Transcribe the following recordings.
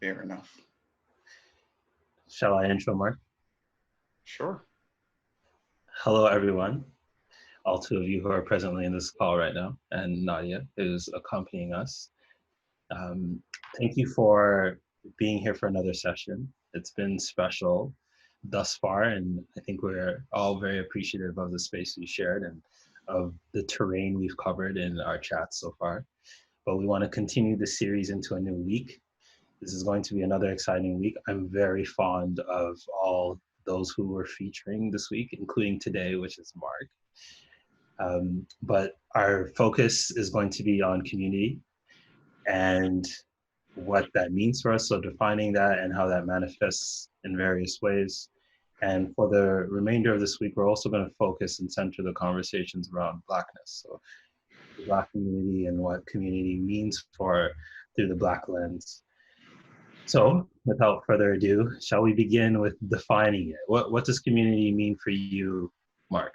Fair enough. Shall I intro, Mark? Sure. Hello, everyone. All two of you who are presently in this call right now, and Nadia, who's accompanying us. Um, Thank you for being here for another session. It's been special thus far, and I think we're all very appreciative of the space we shared and of the terrain we've covered in our chats so far. But we want to continue the series into a new week. This is going to be another exciting week. I'm very fond of all those who we're featuring this week, including today, which is Mark. But our focus is going to be on community and what that means for us. So defining that and how that manifests in various ways. And for the remainder of this week, we're also going to focus and center the conversations around Blackness. So the Black community and what community means for through the Black lens. So without further ado, shall we begin with defining it? What does community mean for you, Mark?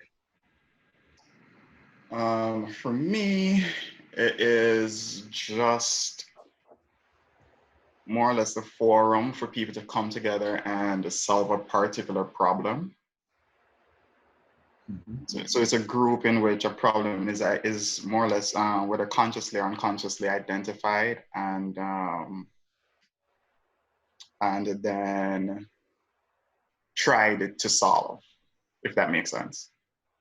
For me, it is just more or less a forum for people to come together and solve a particular problem. So it's a group in which a problem is more or less whether consciously or unconsciously identified and then tried to solve, if that makes sense.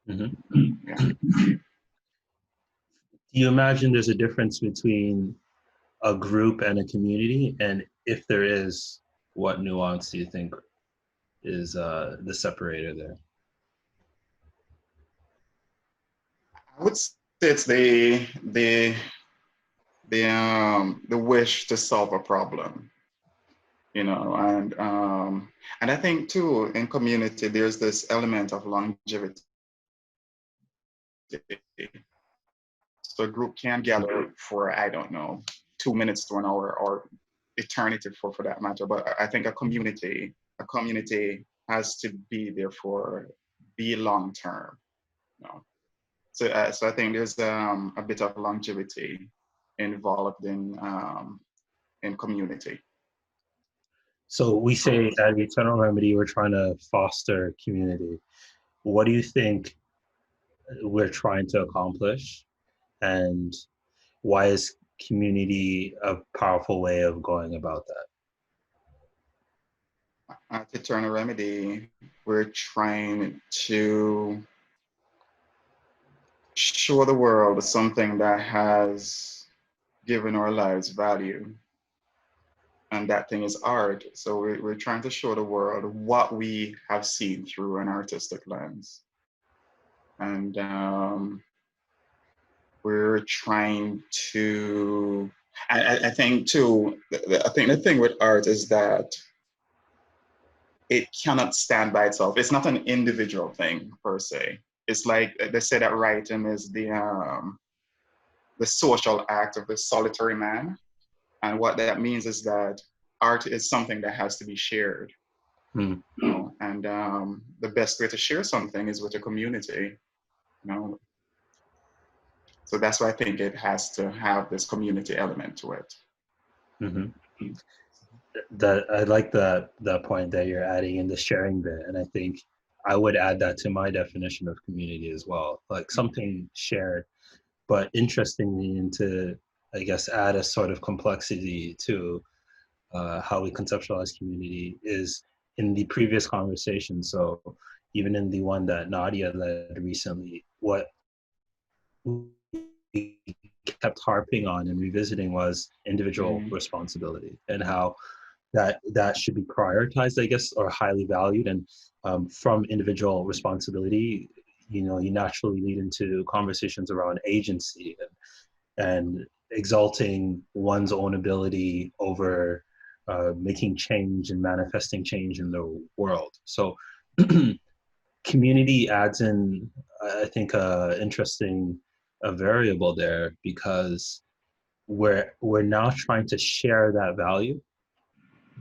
Mm-hmm. Yeah. Do you imagine there's a difference between a group and a community? And if there is, what nuance do you think is the separator there? I would say it's the wish to solve a problem, you know, and I think too in community there's this element of longevity. So a group can gather for, I don't know, 2 minutes to an hour or eternity for that matter. But I think a community has to be there for the long term. You know? So I think there's a bit of longevity involved in community. So we say at Eternal Remedy, we're trying to foster community. What do you think we're trying to accomplish? And why is community a powerful way of going about that? At Eternal Remedy, we're trying to show the world something that has given our lives value. And that thing is art. So we're trying to show the world what we have seen through an artistic lens. And we're trying to, I think too, I think the thing with art is that it cannot stand by itself. It's not an individual thing per se. It's like they say that writing is the social act of the solitary man. And what that means is that art is something that has to be shared. Hmm. You know? And the best way to share something is with a community. You know? So that's why I think it has to have this community element to it. Mm-hmm. That I like that point that you're adding in the sharing bit, and I think I would add that to my definition of community as well, like something shared. But interestingly, and to I guess add a sort of complexity to how we conceptualize community is in the previous conversation. So even in the one that Nadia led recently, what we kept harping on and revisiting was individual responsibility and how that should be prioritized, I guess, or highly valued. And from individual responsibility, you know, you naturally lead into conversations around agency and exalting one's own ability over making change and manifesting change in the world. So community adds in, I think, interesting variable there because we're now trying to share that value.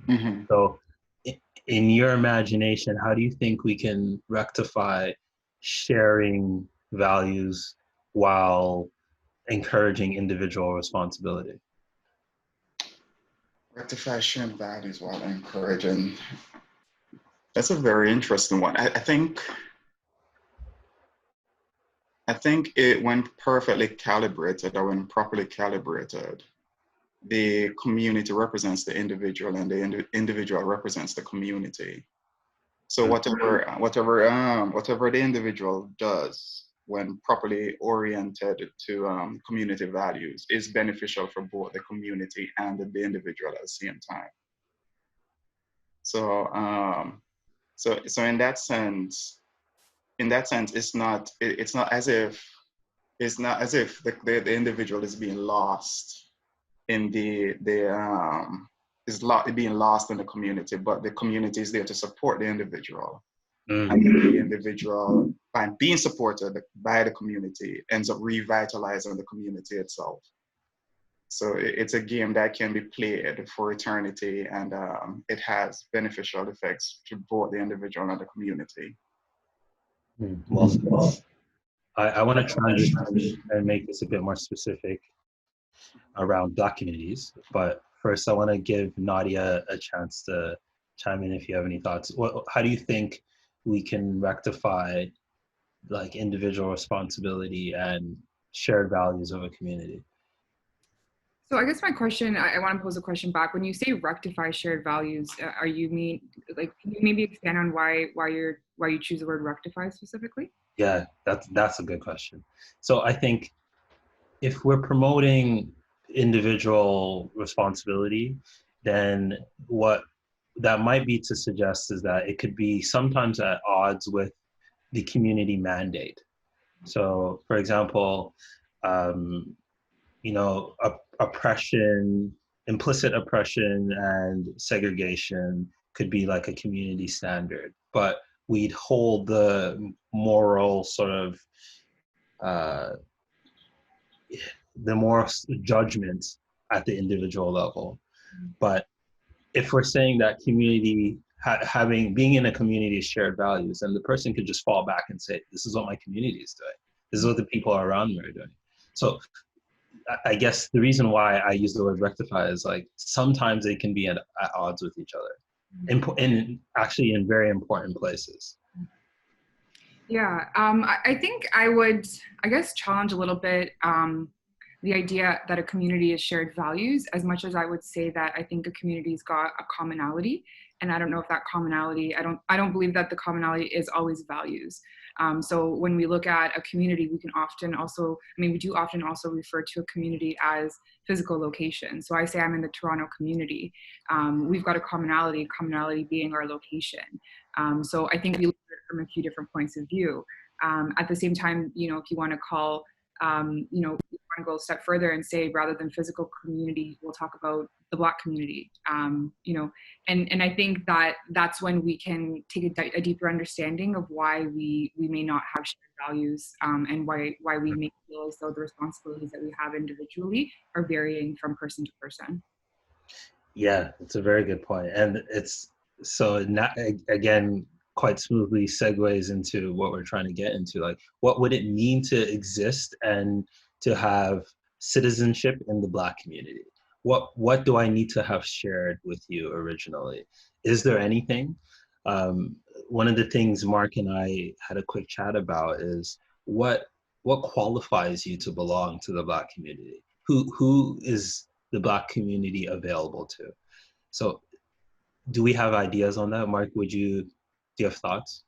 Mm-hmm. So in your imagination, how do you think we can rectify sharing values while encouraging individual responsibility? Rectify shared values while encouraging. That's a very interesting one. I think it, when perfectly calibrated or when properly calibrated, the community represents the individual and the individual represents the community. So whatever the individual does when properly oriented to community values is beneficial for both the community and the individual at the same time. So so in that sense, it's not as if the individual is being lost in being lost in the community, but the community is there to support the individual. Mm. And the individual, by being supported by the community, ends up revitalizing the community itself. So it's a game that can be played for eternity, and it has beneficial effects to both the individual and the community. Well said. I want to transition and make this a bit more specific around Black communities, but first I want to give Nadia a chance to chime in if you have any thoughts. How do you think we can rectify like individual responsibility and shared values of a community? So I guess my question, I want to pose a question back. When you say rectify shared values, are you mean like, can you maybe expand on why you choose the word rectify specifically? Yeah, that's a good question. So I think if we're promoting individual responsibility, then what that might be to suggest is that it could be sometimes at odds with the community mandate. So, for example, you know, oppression, implicit oppression and segregation could be like a community standard, but we'd hold the moral sort of uh, the moral judgment at the individual level. But if we're saying that community being in a community is shared values, and the person could just fall back and say, this is what my community is doing. This is what the people around me are doing. So I guess the reason why I use the word rectify is like sometimes they can be at odds with each other, in actually in very important places. Yeah, I think I would, I guess, challenge a little bit the idea that a community is shared values, as much as I would say that I think a community's got a commonality. And I don't know if that commonality, I don't believe that the commonality is always values. So when we look at a community, we can often also, we do often also refer to a community as physical location. So I say I'm in the Toronto community. We've got a commonality being our location. So I think we look at it from a few different points of view. At the same time, if you want to call, you want to go a step further and say, rather than physical community, we'll talk about the Black community, and I think that that's when we can take a deeper understanding of why we may not have shared values, and why we may feel as though the responsibilities that we have individually are varying from person to person. Yeah, it's a very good point. And it's so not, again, quite smoothly segues into what we're trying to get into. Like, what would it mean to exist and to have citizenship in the Black community? What do I need to have shared with you originally? Is there anything? One of the things Mark and I had a quick chat about is what qualifies you to belong to the Black community? Who is the Black community available to? So do we have ideas on that? Mark, do you have thoughts?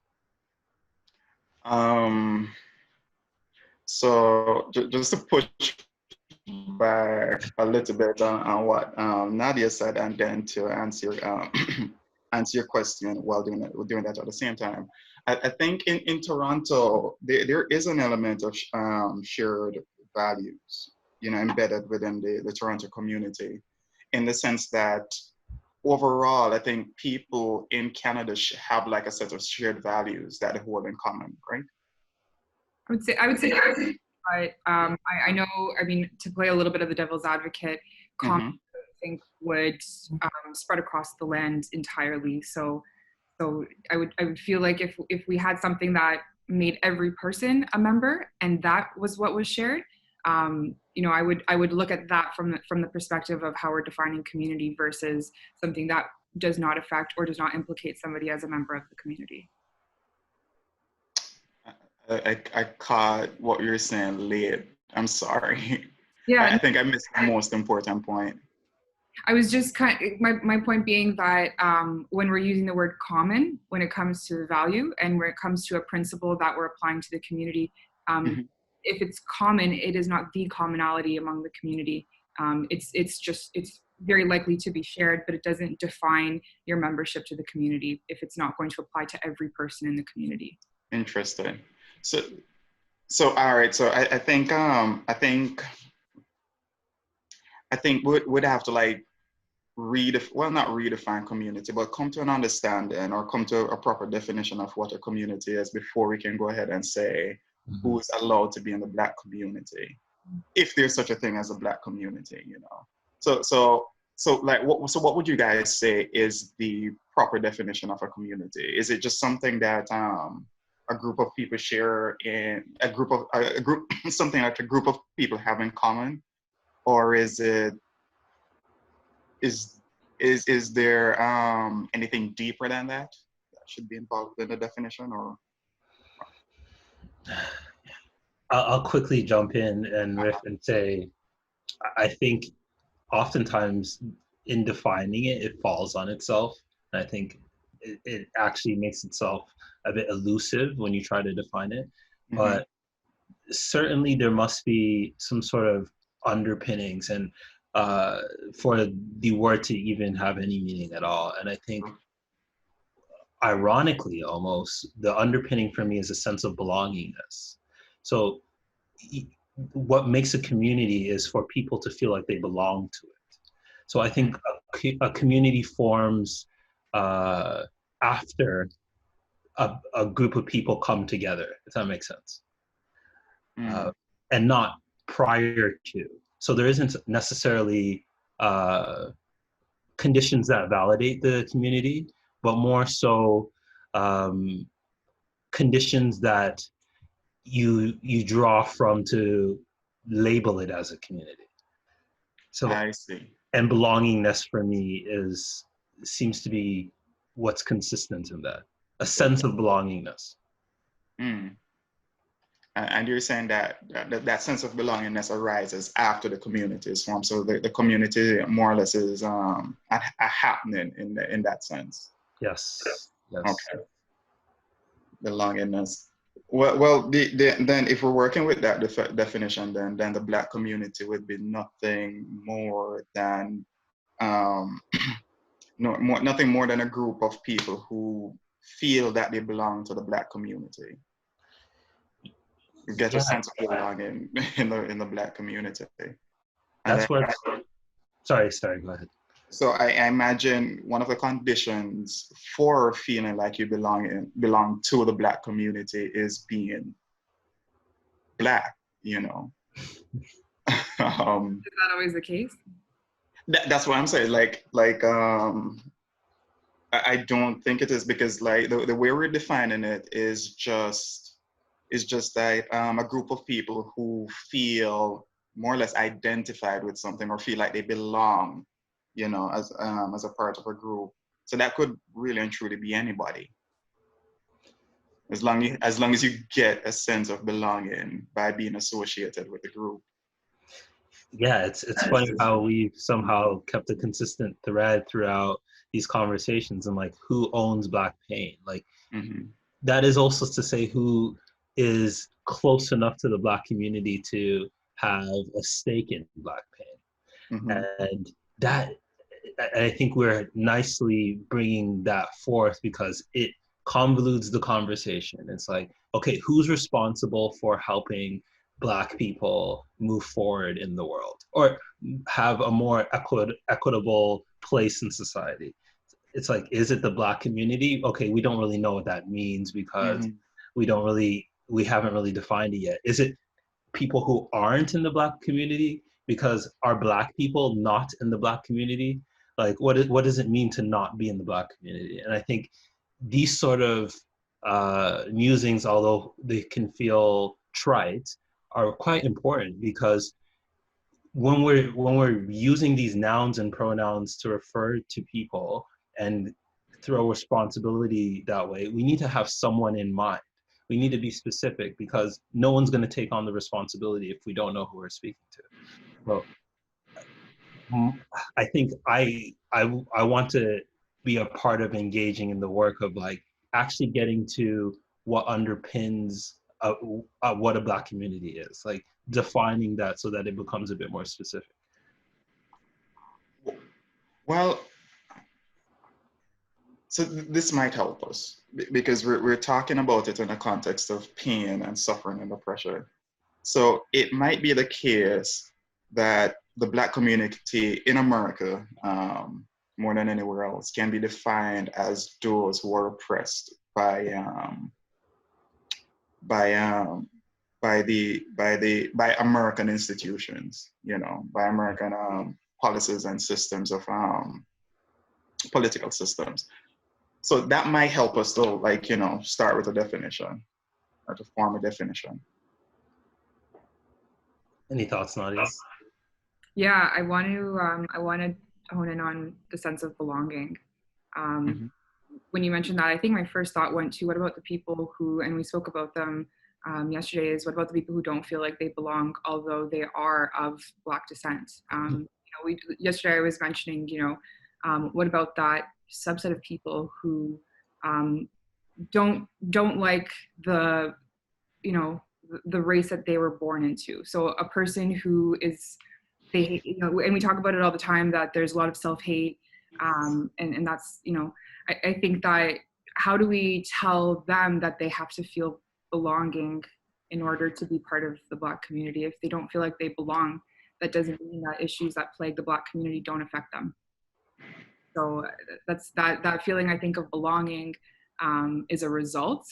So just to push back a little bit on what Nadia said, and then to answer answer your question while doing that at the same time. I think in Toronto, there is an element of shared values, embedded within the Toronto community, in the sense that overall, I think people in Canada have like a set of shared values that they hold in common, right? I would say, but I know, to play a little bit of the devil's advocate, I think would spread across the land entirely. So I would feel like if we had something that made every person a member, and that was what was shared, I would look at that from the perspective of how we're defining community versus something that does not affect or does not implicate somebody as a member of the community. I caught what you're saying late. I'm sorry. Yeah. I think I missed the most important point. I was just my point being that when we're using the word common, when it comes to the value and when it comes to a principle that we're applying to the community, if it's common, it is not the commonality among the community. It's very likely to be shared, but it doesn't define your membership to the community if it's not going to apply to every person in the community. Interesting. So all right. So I think we'd have to like not redefine community, but come to an understanding or come to a proper definition of what a community is before we can go ahead and say who's allowed to be in the Black community, if there's such a thing as a Black community, you know. So what would you guys say is the proper definition of a community? Is it just something that a group of people share in a group something that a group of people have in common, or is there anything deeper than that should be involved in the definition? Or I'll quickly jump in and riff and say, I think oftentimes in defining it, it falls on itself. And I think it actually makes itself a bit elusive when you try to define it. But certainly there must be some sort of underpinnings and for the word to even have any meaning at all. And I think ironically almost, the underpinning for me is a sense of belongingness. So what makes a community is for people to feel like they belong to it. So I think a community forms after a group of people come together, if that makes sense. And not prior to. So there isn't necessarily conditions that validate the community, but more so conditions that you draw from to label it as a community. So I see. And belongingness for me seems to be what's consistent in that, a sense of belongingness. And you're saying that sense of belongingness arises after the community is formed. So the community more or less is a happening in that sense. Yes. Okay. Belongingness. Well, then if we're working with that definition, then the Black community would be nothing more than nothing more than a group of people who feel that they belong to the Black community. You get a sense of belonging in the Black community. That's where. Sorry, go ahead. So I imagine one of the conditions for feeling like you belong to the Black community is being Black, you know. Is that always the case? That's what I'm saying. I don't think it is, because like the way we're defining it is just that a group of people who feel more or less identified with something or feel like they belong, you know, as a part of a group. So that could really and truly be anybody, as long as you get a sense of belonging by being associated with the group. Yeah, it's funny how we've somehow kept a consistent thread throughout these conversations, and like, who owns Black pain? Like, that is also to say who is close enough to the Black community to have a stake in Black pain. And that, I think we're nicely bringing that forth because it convolutes the conversation. It's like, okay, who's responsible for helping Black people move forward in the world or have a more equitable place in society? It's like, is it the Black community? Okay, we don't really know what that means because we haven't really defined it yet. Is it people who aren't in the Black community? Because are Black people not in the Black community? Like, what does it mean to not be in the Black community? And I think these sort of musings, although they can feel trite, are quite important, because when we're using these nouns and pronouns to refer to people and throw responsibility that way, we need to have someone in mind. We need to be specific, because no one's going to take on the responsibility if we don't know who we're speaking to. Well, I think I want to be a part of engaging in the work of like actually getting to what underpins what a Black community is, like defining that so that it becomes a bit more specific. Well, so this might help us because we're talking about it in the context of pain and suffering and pressure. So it might be the case that the Black community in America, more than anywhere else, can be defined as those who are oppressed by American institutions, you know, by American policies and systems of political systems. So that might help us to, like, you know, start with a definition or to form a definition. Any thoughts, Nadia? Yeah, I want to hone in on the sense of belonging. When you mentioned that, I think my first thought went to, what about the people who, and we spoke about them yesterday, is what about the people who don't feel like they belong, although they are of Black descent? You know, yesterday I was mentioning, you know, what about that subset of people who don't like the, you know, the race that they were born into. So a person who is, they, you know, and we talk about it all the time, that there's a lot of self-hate, and that's, you know, I think that how do we tell them that they have to feel belonging in order to be part of the Black community? If they don't feel like they belong, that doesn't mean that issues that plague the Black community don't affect them. So that's that feeling, I think, of belonging is a result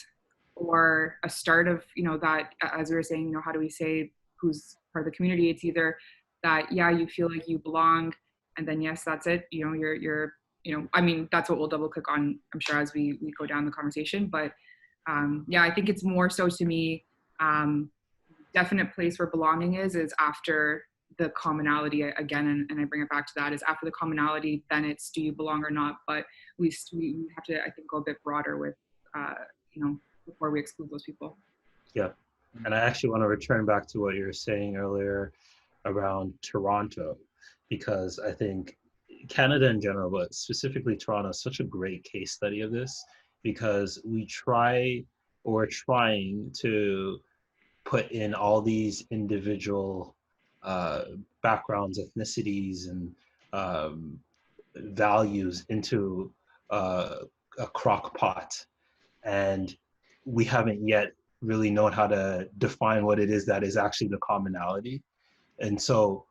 or a start of, you know, that, as we were saying, you know, how do we say who's part of the community? It's either that, yeah, you feel like you belong, and then yes, that's it. You know, you're you know, I mean, that's what we'll double click on, I'm sure, as we go down the conversation. But yeah, I think it's more so, to me, definite place where belonging is after the commonality again, and I bring it back to that, is after the commonality, then it's do you belong or not. But we have to, I think, go a bit broader with, you know, before we exclude those people. Yeah, and I actually want to return back to what you were saying earlier around Toronto, because I think Canada in general, but specifically Toronto, is such a great case study of this, because we're trying to put in all these individual backgrounds, ethnicities, and values into a crock pot. And we haven't yet really known how to define what it is that is actually the commonality. And so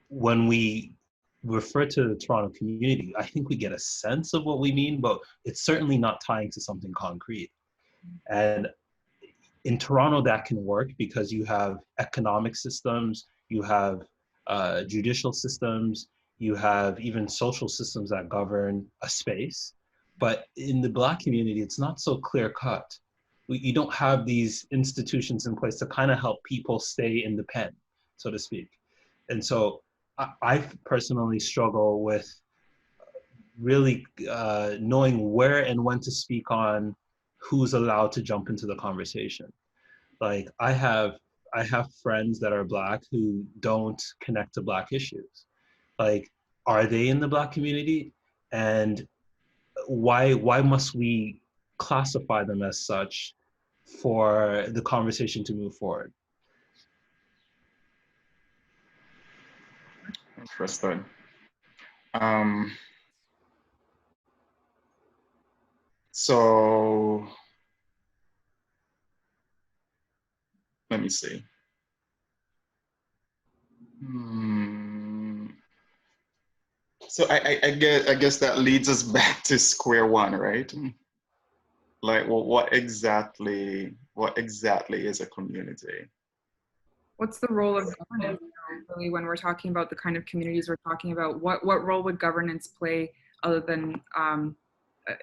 when we refer to the Toronto community, I think we get a sense of what we mean, but it's certainly not tying to something concrete. And in Toronto, that can work because you have economic systems, you have judicial systems, you have even social systems that govern a space. But in the Black community, it's not so clear cut. You don't have these institutions in place to kind of help people stay in the pen, so to speak. And so I personally struggle with really knowing where and when to speak on who's allowed to jump into the conversation. Like I have friends that are Black who don't connect to Black issues. Like, are they in the Black community? And why must we classify them as such for the conversation to move forward? Interesting. So let me see. So I guess that leads us back to square one, right? Like, well, what exactly is a community? What's the role of governance, really, when we're talking about the kind of communities we're talking about? What role would governance play other than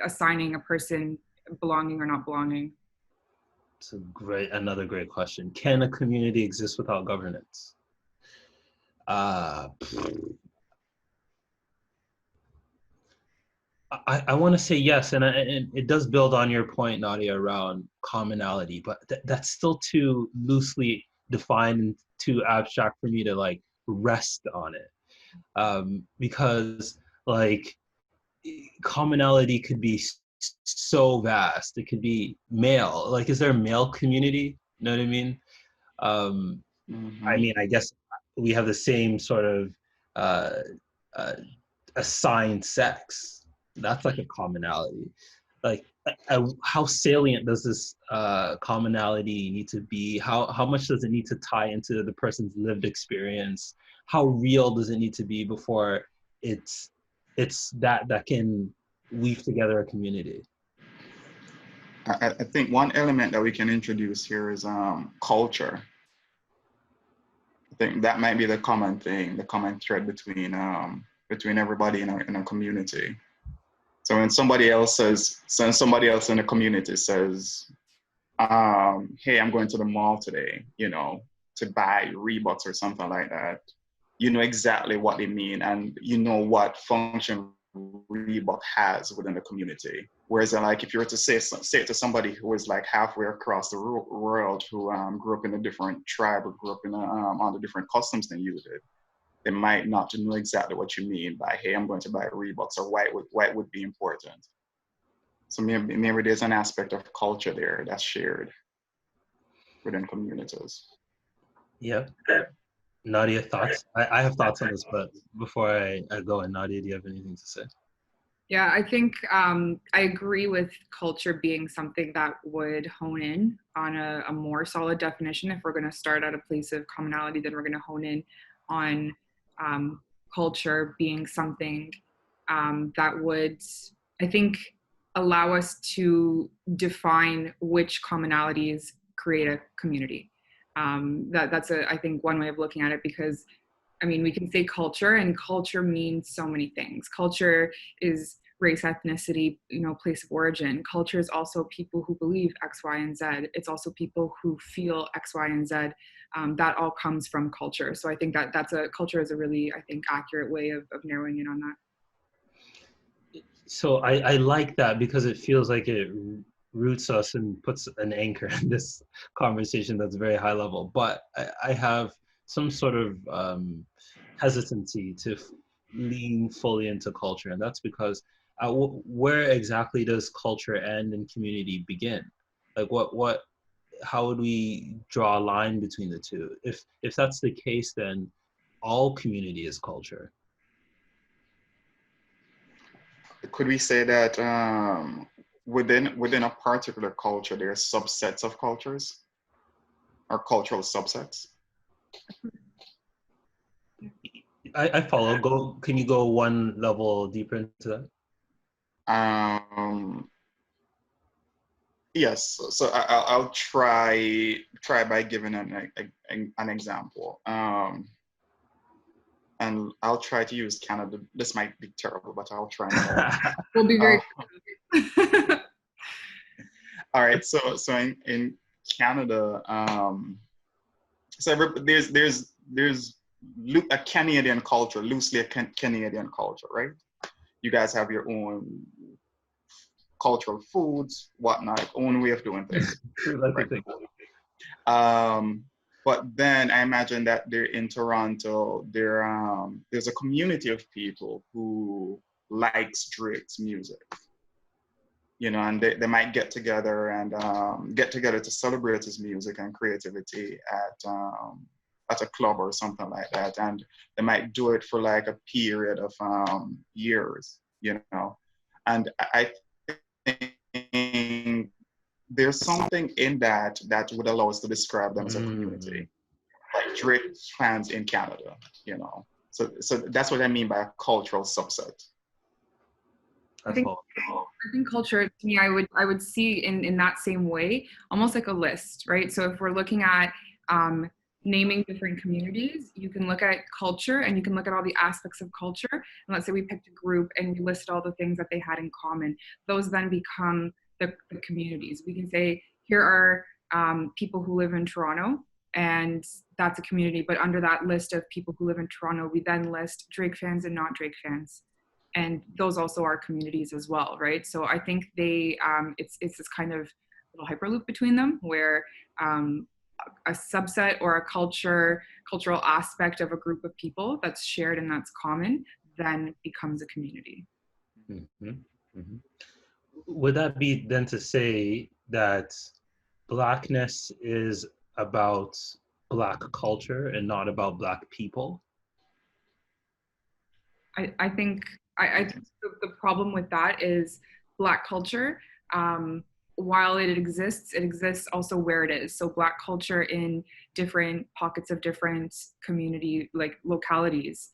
assigning a person belonging or not belonging? It's another great question. Can a community exist without governance? Uh, I want to say yes, and it does build on your point, Nadia, around commonality, but that's still too loosely defined and too abstract for me to like rest on it, because like commonality could be so vast. It could be male. Like, is there a male community? You know what I mean? I mean, I guess we have the same sort of uh, uh, assigned sex. That's like a commonality. Like, how salient does this commonality need to be? How much does it need to tie into the person's lived experience? How real does it need to be before it's that can weave together a community? I think one element that we can introduce here is culture. I think that might be the common thing, the common thread between everybody in a community. So when somebody else in the community says, "Hey, I'm going to the mall today," to buy Reeboks or something like that, you know exactly what they mean, and you know what function Reebok has within the community. Whereas, like, if you were to say it to somebody who is like halfway across the world, who grew up in a different tribe or grew up in under different customs than you did, they might not know exactly what you mean by, "Hey, I'm going to buy Reeboks," or why it would be important. So maybe there's an aspect of culture there that's shared within communities. Yeah. Nadia, thoughts? I have thoughts on this, but before I go in, Nadia, do you have anything to say? Yeah, I think I agree with culture being something that would hone in on a more solid definition. If we're going to start at a place of commonality, then we're going to hone in on culture being something that would, I think, allow us to define which commonalities create a community. That's I think one way of looking at it, because I mean, we can say culture, and culture means so many things. Culture is race, ethnicity, place of origin. Culture is also people who believe X, Y, and Z. It's also people who feel X, Y, and Z. That all comes from culture. So I think that culture is a really, I think, accurate way of narrowing in on that. So I like that, because it feels like it roots us and puts an anchor in this conversation that's very high level. But I have some sort of hesitancy to lean fully into culture, and that's because where exactly does culture end and community begin? Like, how would we draw a line between the two? If that's the case, then all community is culture. Could we say that within a particular culture, there are subsets of cultures or cultural subsets? I follow. Can you go one level deeper into that? Yes. So I'll try by giving an example. And I'll try to use Canada. This might be terrible, but I'll try my We'll be very all right. So in Canada, so there's a Canadian culture, loosely a Canadian culture, right? You guys have your own cultural foods, whatnot, own way of doing things. Right? But then I imagine that they're in Toronto, there's a community of people who likes Drake's music, and they might get together to celebrate his music and creativity at a club or something like that, and they might do it for like a period of years, and I think there's something in that would allow us to describe them as a community, like Drake fans in Canada, So that's what I mean by a cultural subset. I think culture, to me, I would see in that same way, almost like a list, right? So if we're looking at naming different communities, you can look at culture and you can look at all the aspects of culture. And let's say we picked a group and we listed all the things that they had in common. Those then become the communities. We can say, here are people who live in Toronto, and that's a community. But under that list of people who live in Toronto, we then list Drake fans and not Drake fans, and those also are communities as well, right? So I think it's this kind of little hyperloop between them where a subset or a cultural aspect of a group of people that's shared and that's common then becomes a community. Mm-hmm. Mm-hmm. Would that be then to say that Blackness is about Black culture and not about Black people? I think the problem with that is Black culture. While it exists also where it is. So Black culture in different pockets of different community, like localities,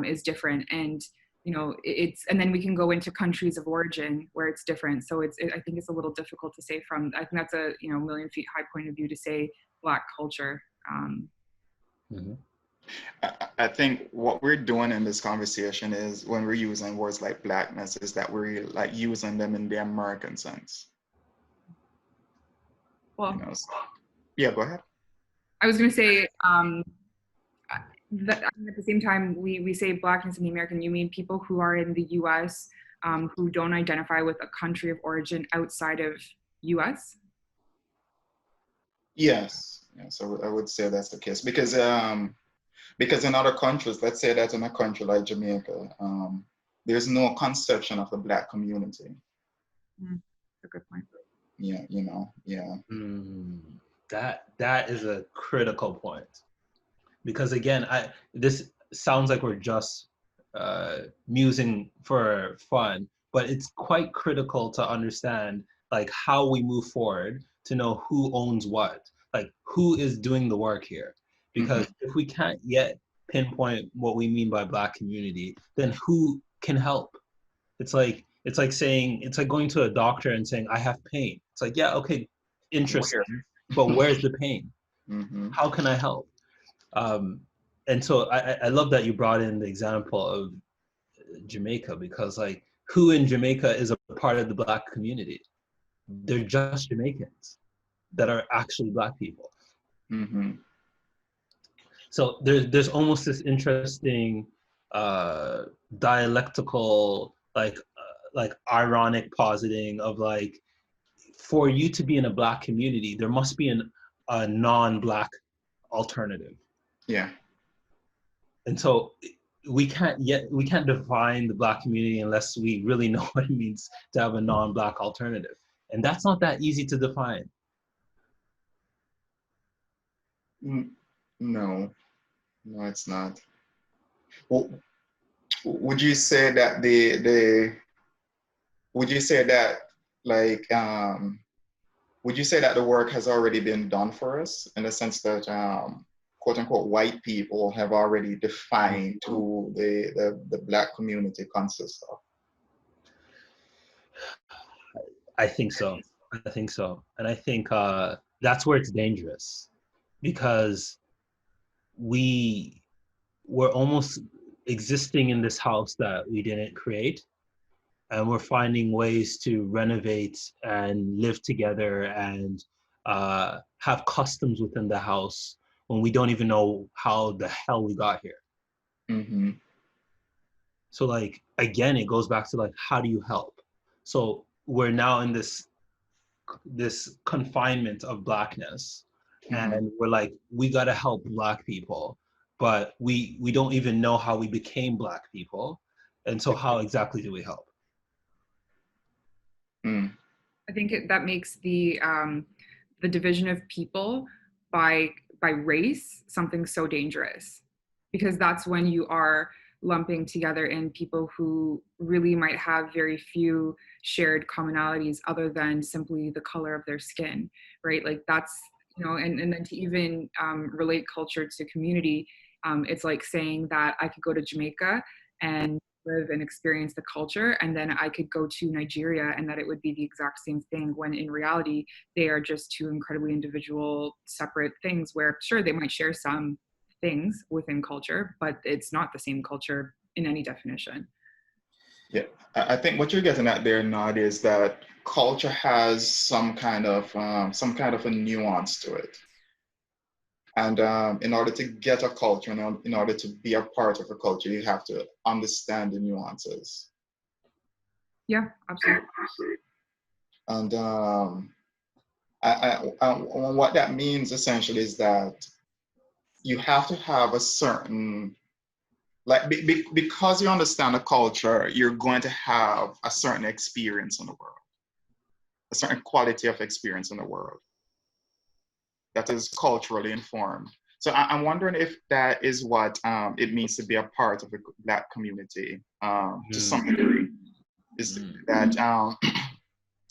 is different. And and then we can go into countries of origin where it's different. So I think it's a little difficult to say I think that's a million feet high point of view to say Black culture. Mm-hmm. I think what we're doing in this conversation is when we're using words like Blackness is that we're like using them in the American sense. Well, So, yeah, go ahead. I was going to say that at the same time we say Blackness in the American, you mean people who are in the U.S. Who don't identify with a country of origin outside of U.S.? Yes, I would say that's the case because in other countries, let's say that in a country like Jamaica, there's no conception of the Black community. That's a good point. Yeah, yeah. That is a critical point, because again, this sounds like we're just musing for fun, but it's quite critical to understand like how we move forward to know who owns what, like who is doing the work here. Because if we can't yet pinpoint what we mean by Black community, then who can help? It's like going to a doctor and saying, I have pain. It's like, yeah, okay, interesting, but where's the pain? How can I help? And so I love that you brought in the example of Jamaica, because like who in Jamaica is a part of the Black community? They're just Jamaicans that are actually Black people. So there's almost this interesting dialectical like ironic positing of like, for you to be in a Black community, there must be a non-Black alternative. Yeah. And so we can't define the Black community unless we really know what it means to have a non-Black alternative. And that's not that easy to define. No, it's not. Well, would you say that would you say that the work has already been done for us in the sense that quote unquote white people have already defined who the Black community consists of? I think so. And I think that's where it's dangerous, because we're almost existing in this house that we didn't create, and we're finding ways to renovate and live together and have customs within the house when we don't even know how the hell we got here. So like, again, it goes back to like, how do you help? So we're now in this confinement of Blackness, and we're like, we got to help Black people, but we don't even know how we became Black people. And so how exactly do we help? I think that makes the division of people by race something so dangerous, because that's when you are lumping together in people who really might have very few shared commonalities other than simply the color of their skin, right? Like that's, and then to even relate culture to community, it's like saying that I could go to Jamaica and live and experience the culture, and then I could go to Nigeria and that it would be the exact same thing, when in reality they are just two incredibly individual separate things where sure they might share some things within culture, but it's not the same culture in any definition. Yeah, I think what you're getting at there, Nadia, is that culture has some kind of a nuance to it. And in order to get a culture, and in order to be a part of a culture, you have to understand the nuances. Yeah, absolutely. And what that means essentially is that you have to have a certain, like, because you understand a culture, you're going to have a certain experience in the world, a certain quality of experience in the world that is culturally informed. So I'm wondering if that is what it means to be a part of a Black community to some degree, is that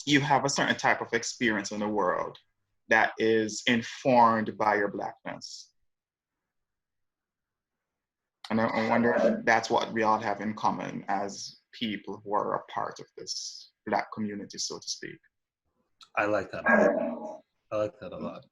you have a certain type of experience in the world that is informed by your Blackness. And I wonder if that's what we all have in common as people who are a part of this Black community, so to speak. I like that a lot. I like that a lot.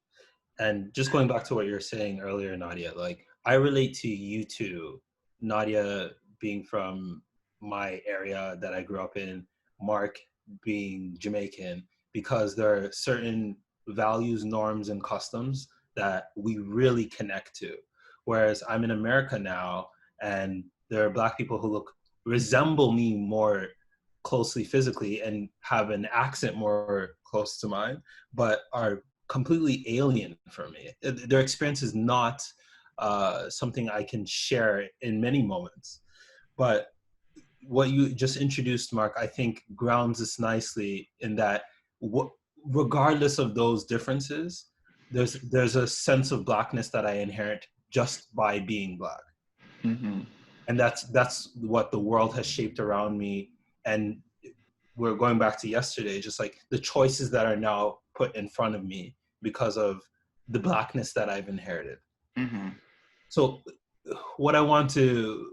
And just going back to what you were saying earlier, Nadia, like I relate to you too, Nadia being from my area that I grew up in, Mark being Jamaican, because there are certain values, norms, and customs that we really connect to. Whereas I'm in America now, and there are Black people who resemble me more closely physically and have an accent more close to mine, but are completely alien for me. Their experience is not something I can share in many moments. But what you just introduced, Mark, I think grounds this nicely in that regardless of those differences, there's a sense of Blackness that I inherit just by being Black. Mm-hmm. And that's what the world has shaped around me. And we're going back to yesterday, just like the choices that are now put in front of me because of the Blackness that I've inherited. Mm-hmm. So what I want to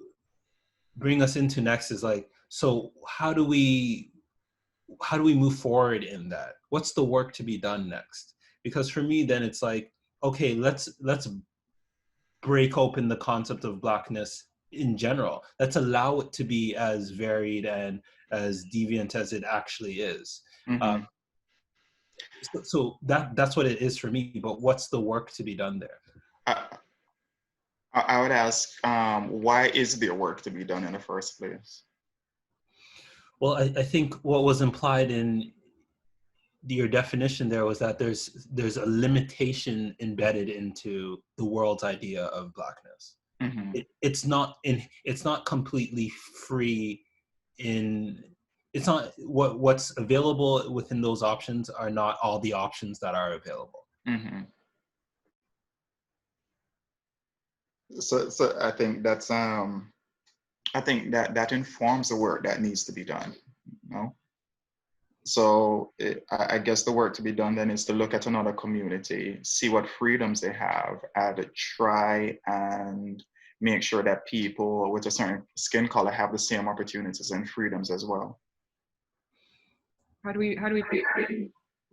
bring us into next is like, so how do we move forward in that? What's the work to be done next? Because for me, then it's like, okay, let's break open the concept of Blackness in general. Let's allow it to be as varied and as deviant as it actually is. Mm-hmm. So that's what it is for me. But what's the work to be done there? I would ask, why is there work to be done in the first place? Well, I think what was implied in your definition there was that there's a limitation embedded into the world's idea of Blackness. Mm-hmm. It's not completely free in. It's not what's available within those options are not all the options that are available. Mm-hmm. So I think that's I think that informs the work that needs to be done. You know? So I guess the work to be done then is to look at another community, see what freedoms they have, and try and make sure that people with a certain skin color have the same opportunities and freedoms as well. How do we who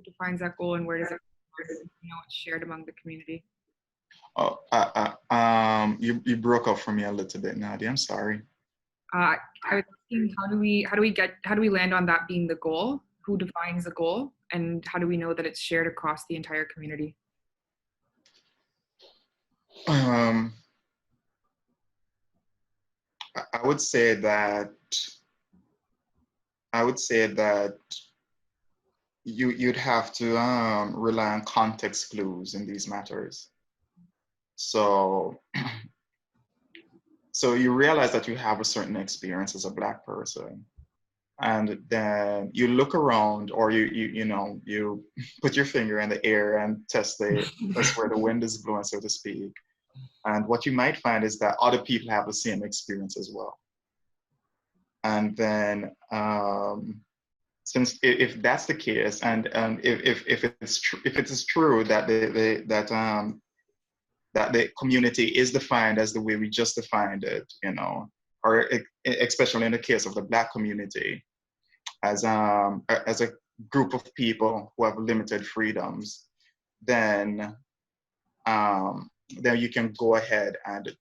defines that goal, and where does it, it's shared among the community? Oh, you broke up for me a little bit, Nadia. I'm sorry. I was thinking, how do we land on that being the goal? Who defines the goal, and how do we know that it's shared across the entire community? I would say that you'd have to rely on context clues in these matters. So you realize that you have a certain experience as a Black person, and then you look around, or you put your finger in the air and test where the wind is blowing, so to speak. And what you might find is that other people have the same experience as well. And then since if that's the case, and if it is true that that the community is defined as the way we just defined it, or especially in the case of the Black community, as a group of people who have limited freedoms, then you can go ahead and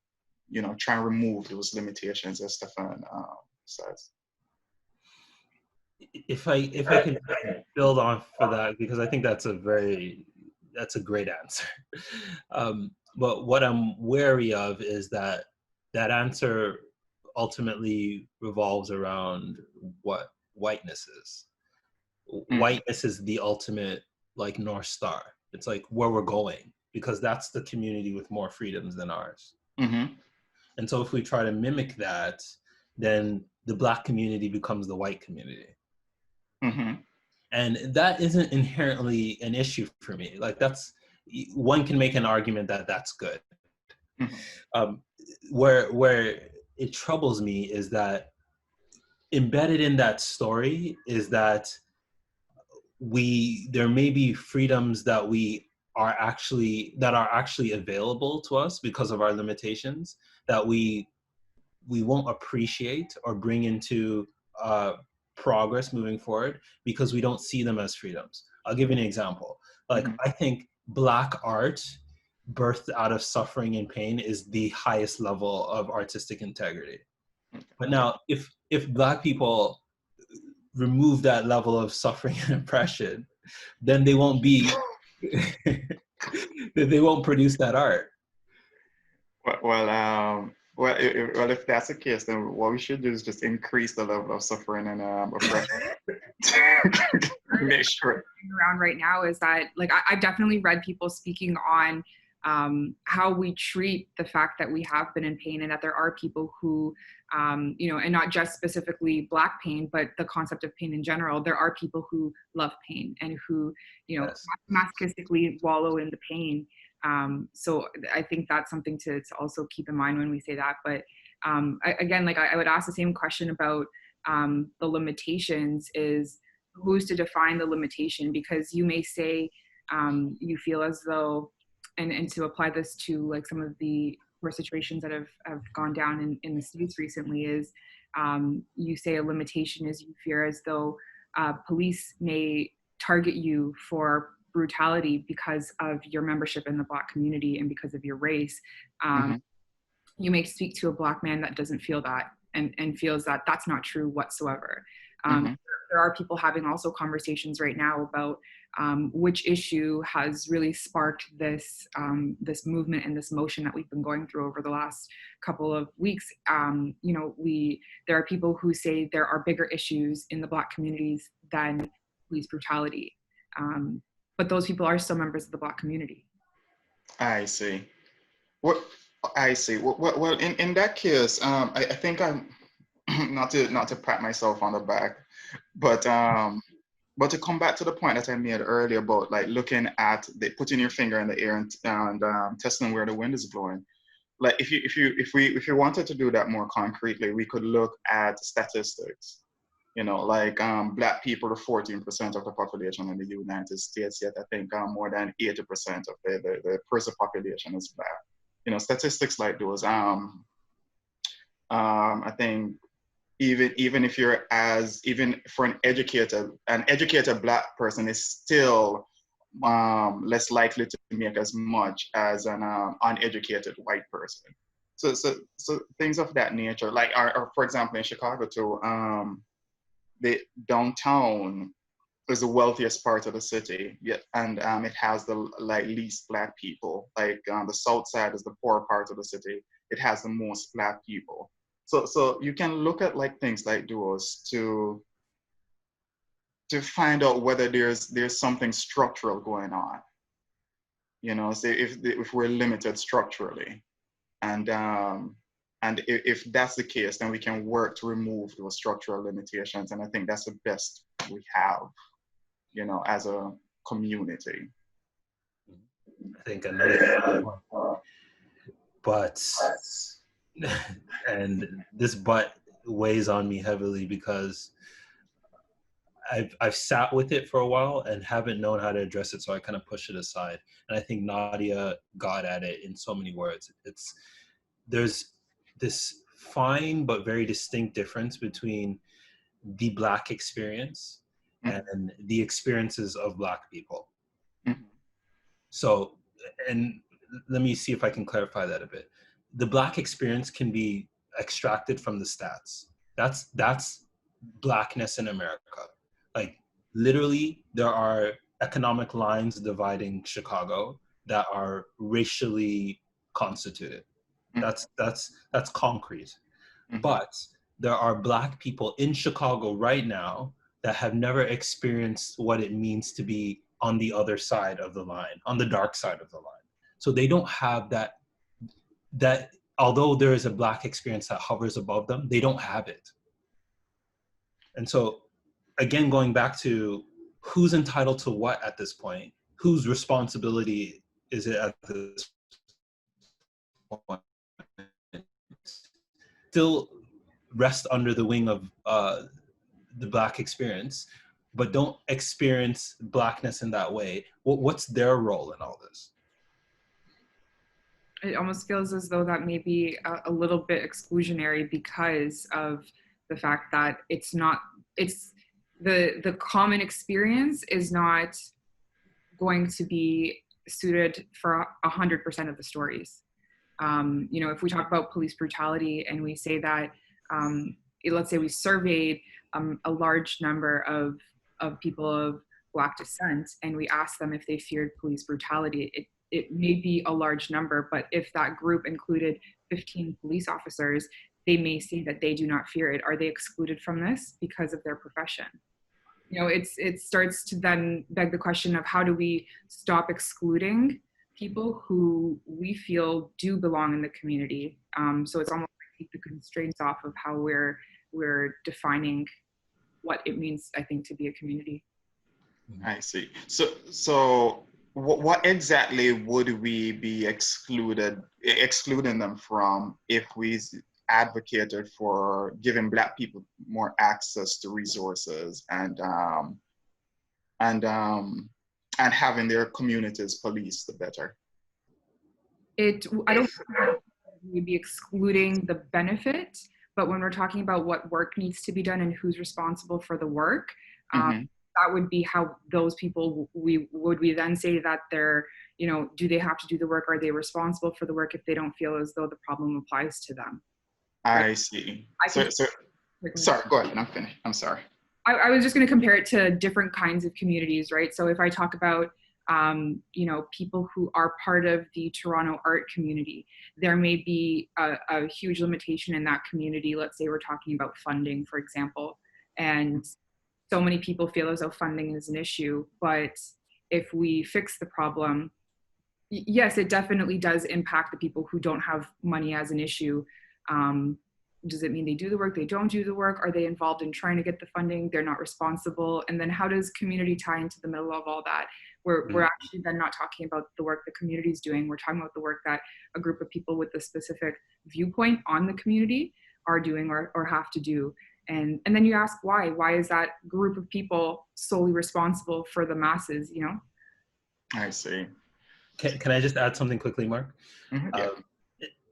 try and remove those limitations, as Stefan says. If I could build on for that, because I think that's a very that's a great answer. But what I'm wary of is that that answer ultimately revolves around what whiteness is. Whiteness is the ultimate like North Star. It's like where we're going, because that's the community with more freedoms than ours. Mm-hmm. And so if we try to mimic that, then the Black community becomes the white community. Mm-hmm. And that isn't inherently an issue for me. Like that's, one can make an argument that that's good. Mm-hmm. Where it troubles me is that embedded in that story is that there may be freedoms that are actually available to us because of our limitations that we won't appreciate or bring into progress moving forward because we don't see them as freedoms. I'll give you an example. Like, Mm-hmm. I think Black art birthed out of suffering and pain is the highest level of artistic integrity. But now, if Black people remove that level of suffering and oppression, then they won't be, they won't produce that art. Well, if that's the case, then what we should do is just increase the level of suffering and oppression. Make sure. Around right now is that, like, I've definitely read people speaking on how we treat the fact that we have been in pain, and that there are people who, you know, and not just specifically Black pain, but the concept of pain in general. There are people who love pain and who, you know, Yes. masochistically wallow in the pain. So I think that's something to also keep in mind when we say that. But again, like I would ask the same question about the limitations is who's to define the limitation? Because you may say you feel as though, and to apply this to like some of the poor situations that have gone down in the States recently is you say a limitation is you fear as though police may target you for brutality because of your membership in the Black community and because of your race. You may speak to a Black man that doesn't feel that and feels that that's not true whatsoever. There are people having also conversations right now about which issue has really sparked this this movement and this motion that we've been going through over the last couple of weeks. You know, there are people who say there are bigger issues in the Black communities than police brutality. But those people are still members of the Black community. I see. What I see. Well, in that case, I think I'm not to pat myself on the back, but to come back to the point that I made earlier about like looking at putting your finger in the air and testing where the wind is blowing. Like if we wanted to do that more concretely, we could look at statistics. You know, like Black people are 14% of the population in the United States, yet I think more than 80% of the person population is Black. You know, statistics like those. I think even if you're even for an educated Black person is still less likely to make as much as an uneducated white person. So things of that nature, like or for example in Chicago too. The downtown is the wealthiest part of the city, and it has the least Black people. Like the south side is the poor part of the city. It has the most Black people. So you can look at like things like those to find out whether there's something structural going on. You know, say if we're limited structurally, and if that's the case, then we can work to remove those structural limitations. And I think that's the best we have, you know, as a community. I think another but, and this but weighs on me heavily because I've sat with it for a while and haven't known how to address it, so I kind of push it aside. And I think Nadia got at it in so many words. There's this fine but very distinct difference between the Black experience and the experiences of Black people. So, and let me see if I can clarify that a bit. The Black experience can be extracted from the stats. That's Blackness in America. Like literally there are economic lines dividing Chicago that are racially constituted. That's concrete. But there are Black people in Chicago right now that have never experienced what it means to be on the other side of the line, on the dark side of the line. So they don't have that although there is a Black experience that hovers above them, they don't have it. And so again, going back to who's entitled to what at this point, whose responsibility is it at this point? Still rest under the wing of the Black experience, but don't experience Blackness in that way. What's their role in all this? It almost feels as though that may be a little bit exclusionary because of the fact that it's the common experience is not going to be suited for 100% of the stories. If we talk about police brutality and we say that, let's say we surveyed a large number of people of Black descent and we asked them if they feared police brutality, it may be a large number, but if that group included 15 police officers, they may say that they do not fear it. Are they excluded from this because of their profession? It starts to then beg the question of how do we stop excluding people who we feel do belong in the community. So it's almost like take the constraints off of how we're defining what it means, I think, to be a community. I see. So what exactly would we be excluding them from if we advocated for giving Black people more access to resources and having their communities policed better? I don't think we'd be excluding the benefit, but when we're talking about what work needs to be done and who's responsible for the work, that would be how those people, we then say that they're, do they have to do the work? Are they responsible for the work if they don't feel as though the problem applies to them? I see. Sorry, go ahead. I'm finished. I'm sorry. I was just going to compare it to different kinds of communities, right? So if I talk about, people who are part of the Toronto art community, there may be a huge limitation in that community. Let's say we're talking about funding, for example, and so many people feel as though funding is an issue. But if we fix the problem, yes, it definitely does impact the people who don't have money as an issue. Does it mean they do the work? They don't do the work? Are they involved in trying to get the funding? They're not responsible. And then how does community tie into the middle of all that? We're actually then not talking about the work the community is doing. We're talking about the work that a group of people with a specific viewpoint on the community are doing or have to do. And then you ask why? Why is that group of people solely responsible for the masses, I see. Can I just add something quickly, Mark? Yeah.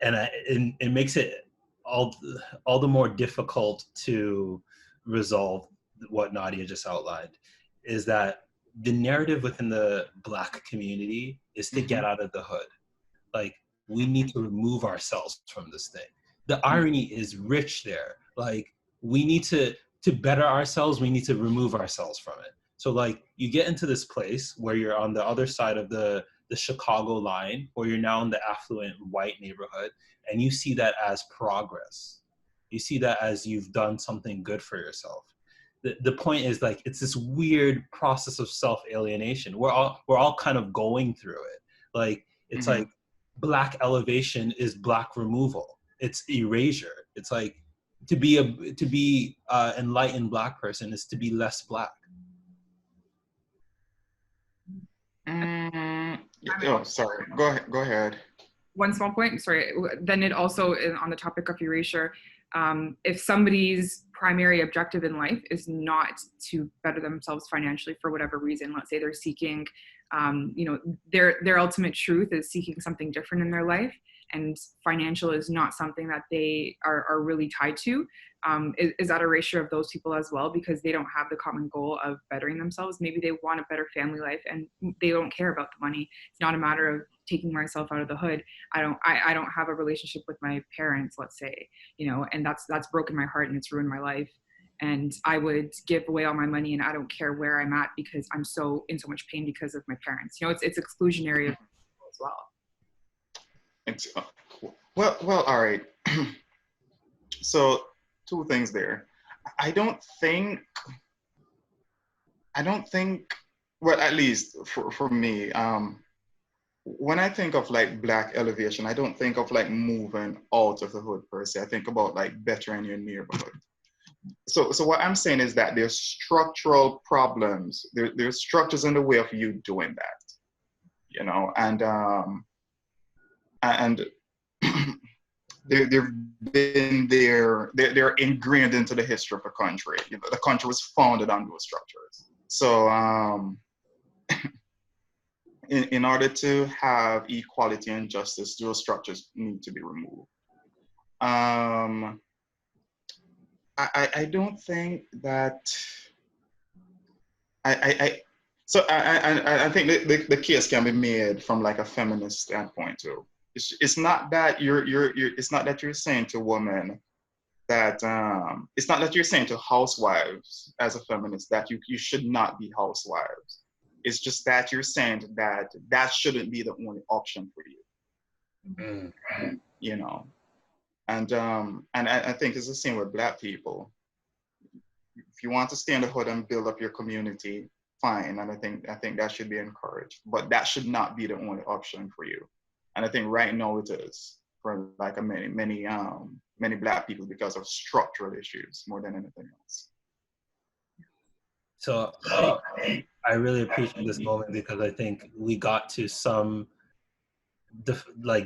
It makes it all the more difficult to resolve what Nadia just outlined, is that the narrative within the Black community is to get out of the hood. Like, we need to remove ourselves from this thing. The irony is rich there. Like, we need to better ourselves, we need to remove ourselves from it. So like, you get into this place where you're on the other side of the Chicago line, or you're now in the affluent white neighborhood, and you see that as progress. You see that as you've done something good for yourself. The point is, like, it's this weird process of self-alienation. We're all kind of going through it. Like, it's like Black elevation is Black removal. It's erasure. It's like to be enlightened Black person is to be less Black. Oh, sorry. Go ahead. One small point, sorry. Then it also, on the topic of erasure, if somebody's primary objective in life is not to better themselves financially for whatever reason, let's say they're seeking, their ultimate truth is seeking something different in their life, and financial is not something that they are really tied to, is that erasure of those people as well, because they don't have the common goal of bettering themselves. Maybe they want a better family life and they don't care about the money. It's not a matter of taking myself out of the hood. I don't have a relationship with my parents, let's say, and that's broken my heart and it's ruined my life. and I would give away all my money and I don't care where I'm at because I'm in so much pain because of my parents. You know, it's exclusionary as well. It's, well, all right. So two things there. I don't think, well, at least for me, when I think of like Black elevation, I don't think of like moving out of the hood per se. I think about like bettering your neighborhood. So what I'm saying is that there's structural problems. There's structures in the way of you doing that, you know, and they've been there. They're ingrained into the history of the country. You know, the country was founded on those structures. So in order to have equality and justice, those structures need to be removed. I don't think that I think the case can be made from like a feminist standpoint too. It's not that it's not that you're saying to women that it's not that you're saying to housewives as a feminist that you should not be housewives. It's just that you're saying that shouldn't be the only option for you. You know. And I think it's the same with Black people. If you want to stay in the hood and build up your community, fine. And I think that should be encouraged. But that should not be the only option for you. And I think right now it is for like many Black people because of structural issues more than anything else. So I really appreciate this moment because I think we got to some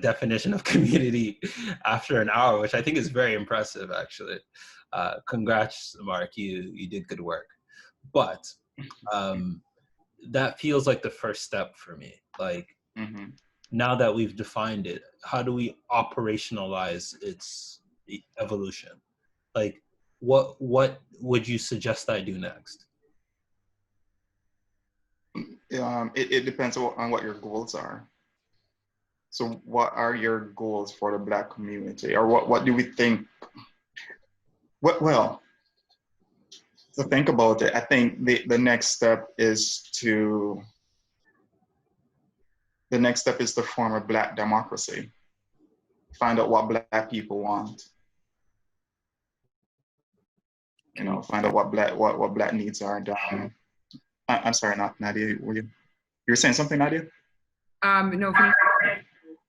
definition of community after an hour, which I think is very impressive, actually. Congrats, Mark, you did good work. But that feels like the first step for me. Like, now that we've defined it, how do we operationalize its evolution? Like, what would you suggest I do next? It depends on what your goals are. So what are your goals for the Black community, or what do we think? Well, so think about it. I think the next step is to form a Black democracy. Find out what Black people want. You know, find out what Black needs are. And, I'm sorry, not Nadia. You were saying something, Nadia? No.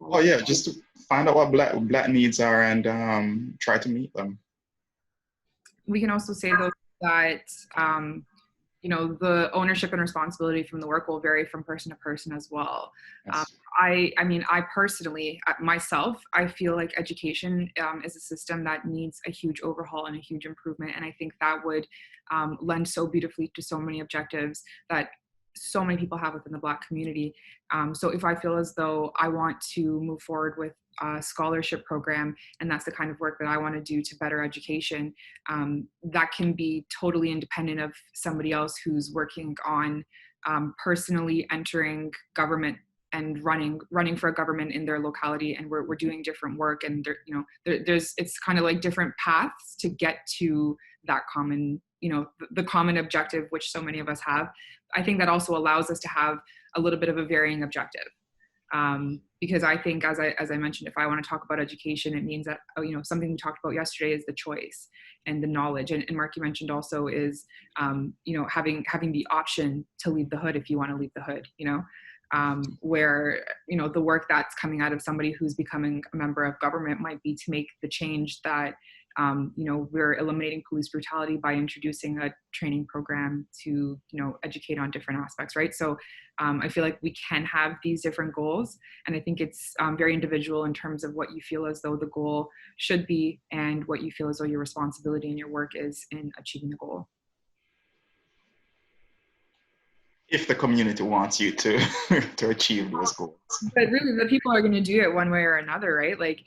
Oh yeah, just to find out what Black needs are and try to meet them. We can also say though that you know, the ownership and responsibility from the work will vary from person to person as well. Yes. I mean, I personally, myself, I feel like education is a system that needs a huge overhaul and a huge improvement. And I think that would lend so beautifully to so many objectives that so many people have within the Black community. So if I feel as though I want to move forward with a scholarship program, and that's the kind of work that I want to do to better education, that can be totally independent of somebody else who's working on personally entering government and running for a government in their locality, and we're doing different work, and there's it's kind of like different paths to get to that common, the common objective which so many of us have. I think that also allows us to have a little bit of a varying objective, because I think, as I mentioned, if I want to talk about education, it means that something we talked about yesterday is the choice and the knowledge, and Mark, you mentioned also is having the option to leave the hood if you want to leave the hood, where the work that's coming out of somebody who's becoming a member of government might be to make the change that we're eliminating police brutality by introducing a training program to educate on different aspects, right? So I feel like we can have these different goals, and I think it's very individual in terms of what you feel as though the goal should be and what you feel as though your responsibility and your work is in achieving the goal. If the community wants you to achieve those goals. But really, the people are going to do it one way or another, right? Like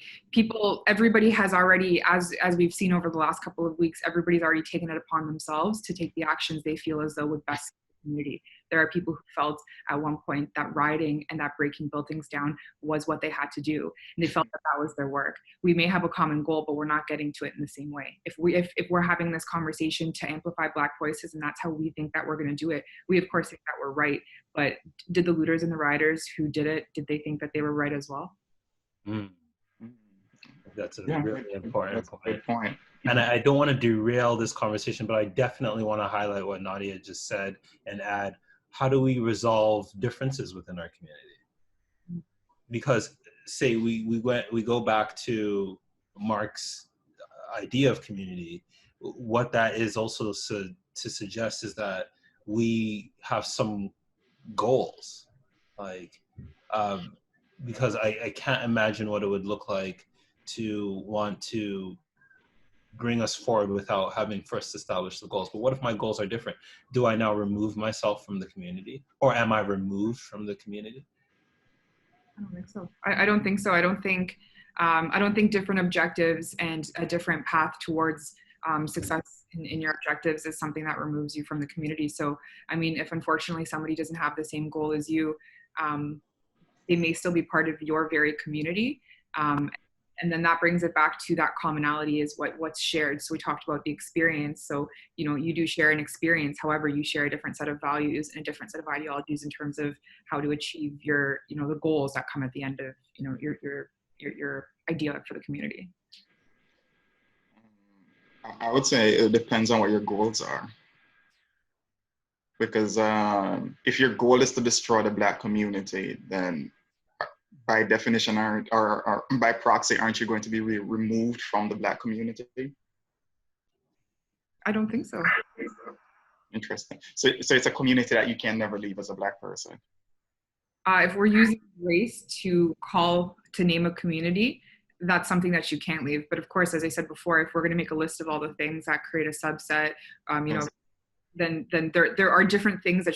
everybody has already, as we've seen over the last couple of weeks, everybody's already taken it upon themselves to take the actions they feel as though would best community. There are people who felt at one point that rioting and that breaking buildings down was what they had to do, and they felt that that was their work. We may have a common goal, but we're not getting to it in the same way. If we're having this conversation to amplify Black voices, and that's how we think that we're going to do it, we of course think that we're right. But did the looters and the rioters who did it, did they think that they were right as well? Mm. That's a Yeah, really important point. Good point. And I don't want to derail this conversation, but I definitely want to highlight what Nadia just said and add, how do we resolve differences within our community? Because say we go back to Mark's idea of community, what that is also to suggest is that we have some goals, like, because I can't imagine what it would look like to want to bring us forward without having first established the goals. But what if my goals are different? Do I now remove myself from the community, or am I removed from the community? I don't think so. I don't think so. I don't think different objectives and a different path towards success in your objectives is something that removes you from the community. So, I mean, if unfortunately somebody doesn't have the same goal as you, they may still be part of your very community. And then that brings it back to that commonality is what's shared. So we talked about the experience. So, you know, you do share an experience. However, you share a different set of values and a different set of ideologies in terms of how to achieve your, you know, the goals that come at the end of, you know, your idea for the community. I would say it depends on what your goals are. Because if your goal is to destroy the Black community, then by definition or by proxy, aren't you going to be removed from the Black community? I don't think so. Interesting. So it's a community that you can never leave as a Black person. If we're using race to name a community, that's something that you can't leave. But of course, as I said before, if we're going to make a list of all the things that create a subset, you know, then there are different things that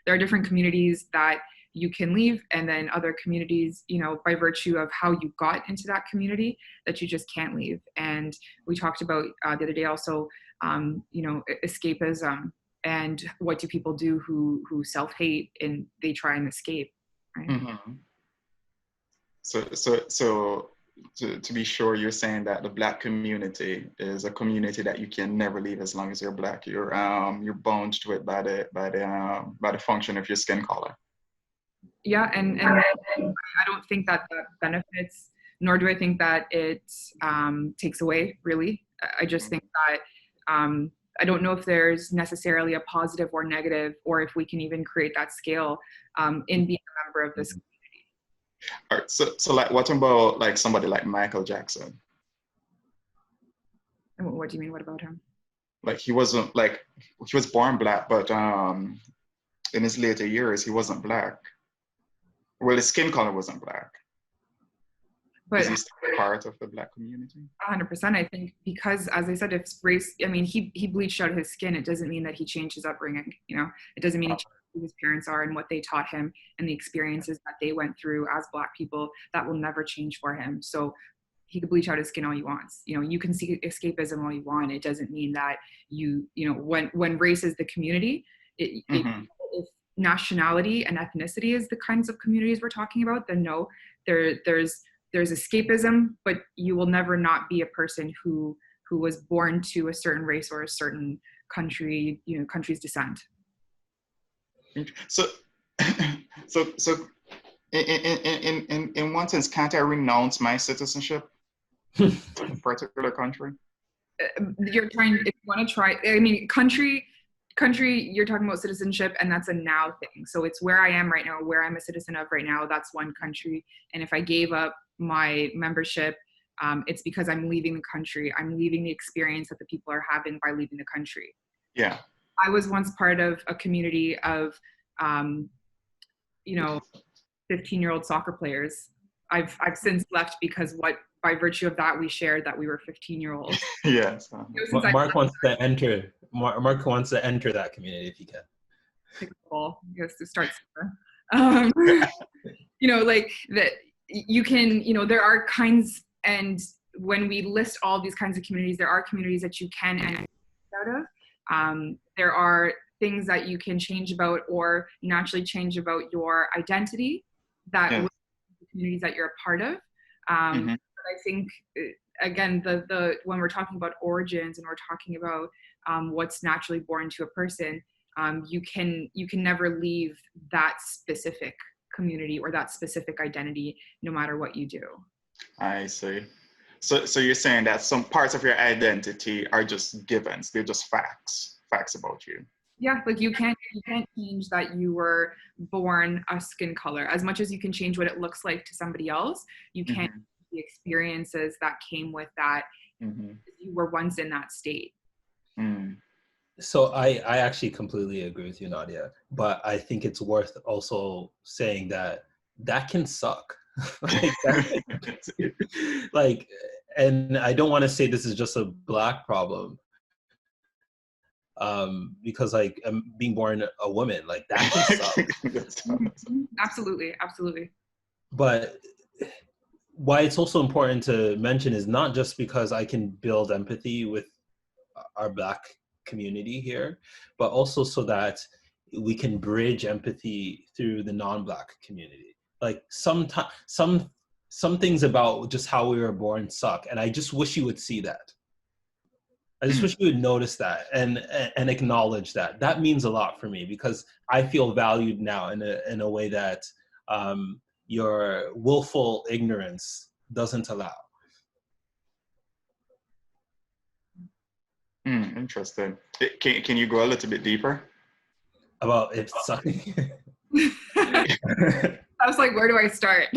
there are different communities that you can leave, and then other communities, you know, by virtue of how you got into that community, that you just can't leave. And we talked about the other day also, you know, escapism, and what do people do who self-hate and they try and escape, right? Mm-hmm. So to be sure, you're saying that the Black community is a community that you can never leave as long as you're Black. You're bound to it by the function of your skin color. Yeah, and I don't think that benefits, nor do I think that it takes away, really. I just think that I don't know if there's necessarily a positive or negative, or if we can even create that scale in being a member of this community. All right, so like, what about like somebody like Michael Jackson? What do you mean? What about him? Like he was born Black, but in his later years he wasn't Black. Well, his skin color wasn't Black. But is he still part of the Black community? 100%. I think because, as I said, if race, I mean, he bleached out his skin. It doesn't mean that he changed his upbringing. You know, it doesn't mean he changed who his parents are and what they taught him and the experiences that they went through as Black people. That will never change for him. So he could bleach out his skin all he wants. You know, you can see escapism all you want. It doesn't mean that you know, when race is the community, if nationality and ethnicity is the kinds of communities we're talking about, then no, there's escapism, but you will never not be a person who was born to a certain race or a certain country, you know, country's descent. So in one sense, can't I renounce my citizenship to a particular country? You're trying, if you want to try, I mean, country, you're talking about citizenship, and that's a now thing. So it's where I am right now, where I'm a citizen of right now, that's one country. And if I gave up my membership, it's because I'm leaving the country. I'm leaving the experience that the people are having by leaving the country. Yeah. I was once part of a community of, you know, 15-year-old soccer players. I've since left because by virtue of that, we shared that we were 15-year-olds. Yes. Mark wants to enter. Mark wants to enter that community if he can. Take the ball. He has to start somewhere. You know, like that. You can, you know, there are kinds, and when we list all these kinds of communities, there are communities that you can enter out of. There are things that you can change about or naturally change about your identity that Yeah. with the communities that you're a part of. But I think again, the when we're talking about origins and we're talking about what's naturally born to a person, you can never leave that specific community or that specific identity, no matter what you do. I see. So you're saying that some parts of your identity are just givens, they're just facts about you. Yeah, like you can't change that you were born a skin color as much as you can change what it looks like to somebody else. You can't the experiences that came with that. You were once in that state. So I actually completely agree with you, Nadia, but I think it's worth also saying that can suck. Like, and I don't want to say this is just a Black problem, because like being born a woman, like that can suck. Absolutely. But why it's also important to mention is not just because I can build empathy with our Black community here, but also so that we can bridge empathy through the non-Black community. Like some things about just how we were born suck, and I just wish you would see that. I just wish you would notice that and acknowledge that. That means a lot for me because I feel valued now in a way that your willful ignorance doesn't allow. Interesting. Can you go a little bit deeper? About it sucking? I was like, where do I start?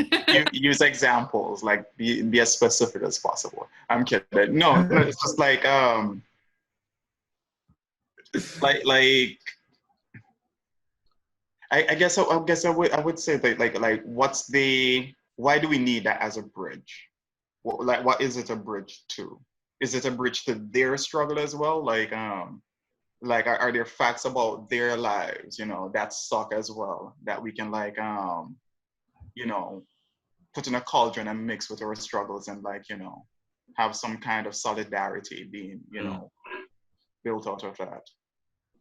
Use examples, like be as specific as possible. I'm kidding. No, it's just like I guess I would say that like why do we need that as a bridge? What is it a bridge to? Is it a bridge to their struggle as well? Like are there facts about their lives, that suck as well, that we can put in a cauldron and mix with our struggles and have some kind of solidarity being, built out of that.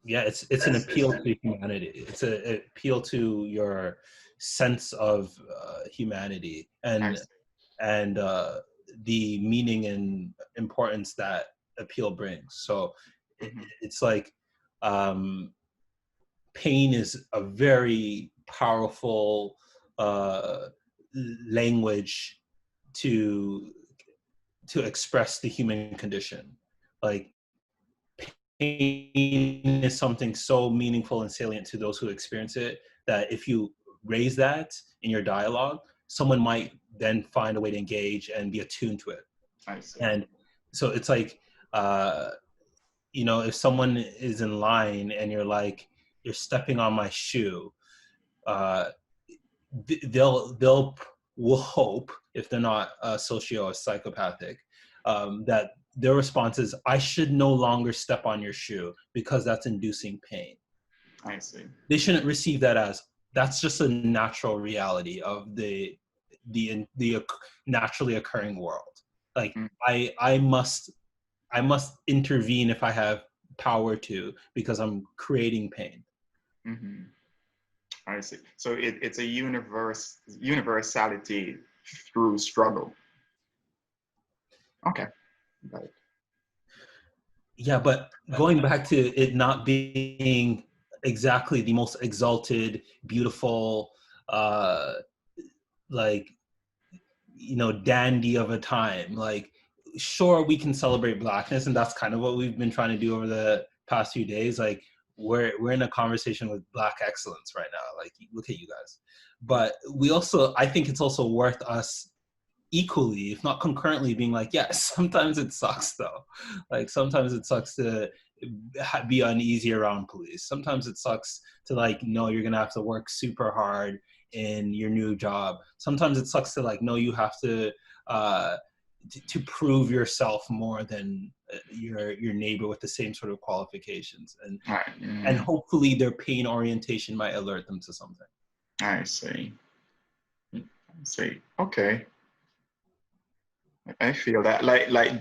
Yeah, it's an appeal to humanity. It's an appeal to your sense of humanity and the meaning and importance that appeal brings. So it's like pain is a very powerful language to express the human condition. Like pain is something so meaningful and salient to those who experience it that if you raise that in your dialogue, someone might then find a way to engage and be attuned to it. I see. And so it's like, if someone is in line and you're like, you're stepping on my shoe, they'll will hope, if they're not socio or psychopathic, that their response is, I should no longer step on your shoe because that's inducing pain. I see. They shouldn't receive that as, that's just a natural reality of the naturally occurring world. Like I must intervene if I have power to, because I'm creating pain. I see. So it's a universality through struggle. Okay. Got it. Yeah, but going back to it not being exactly the most exalted, beautiful, dandy of a time. Like, sure, we can celebrate Blackness, and that's kind of what we've been trying to do over the past few days. Like, we're in a conversation with Black excellence right now. Like, look at you guys. But I think it's also worth us equally, if not concurrently, being like, yeah, sometimes it sucks though. Like sometimes it sucks to be uneasy around police. Sometimes it sucks to know you're gonna have to work super hard in your new job. Sometimes it sucks to know you have to prove yourself more than your neighbor with the same sort of qualifications, and hopefully their pain orientation might alert them to something. I see. Okay. I feel that.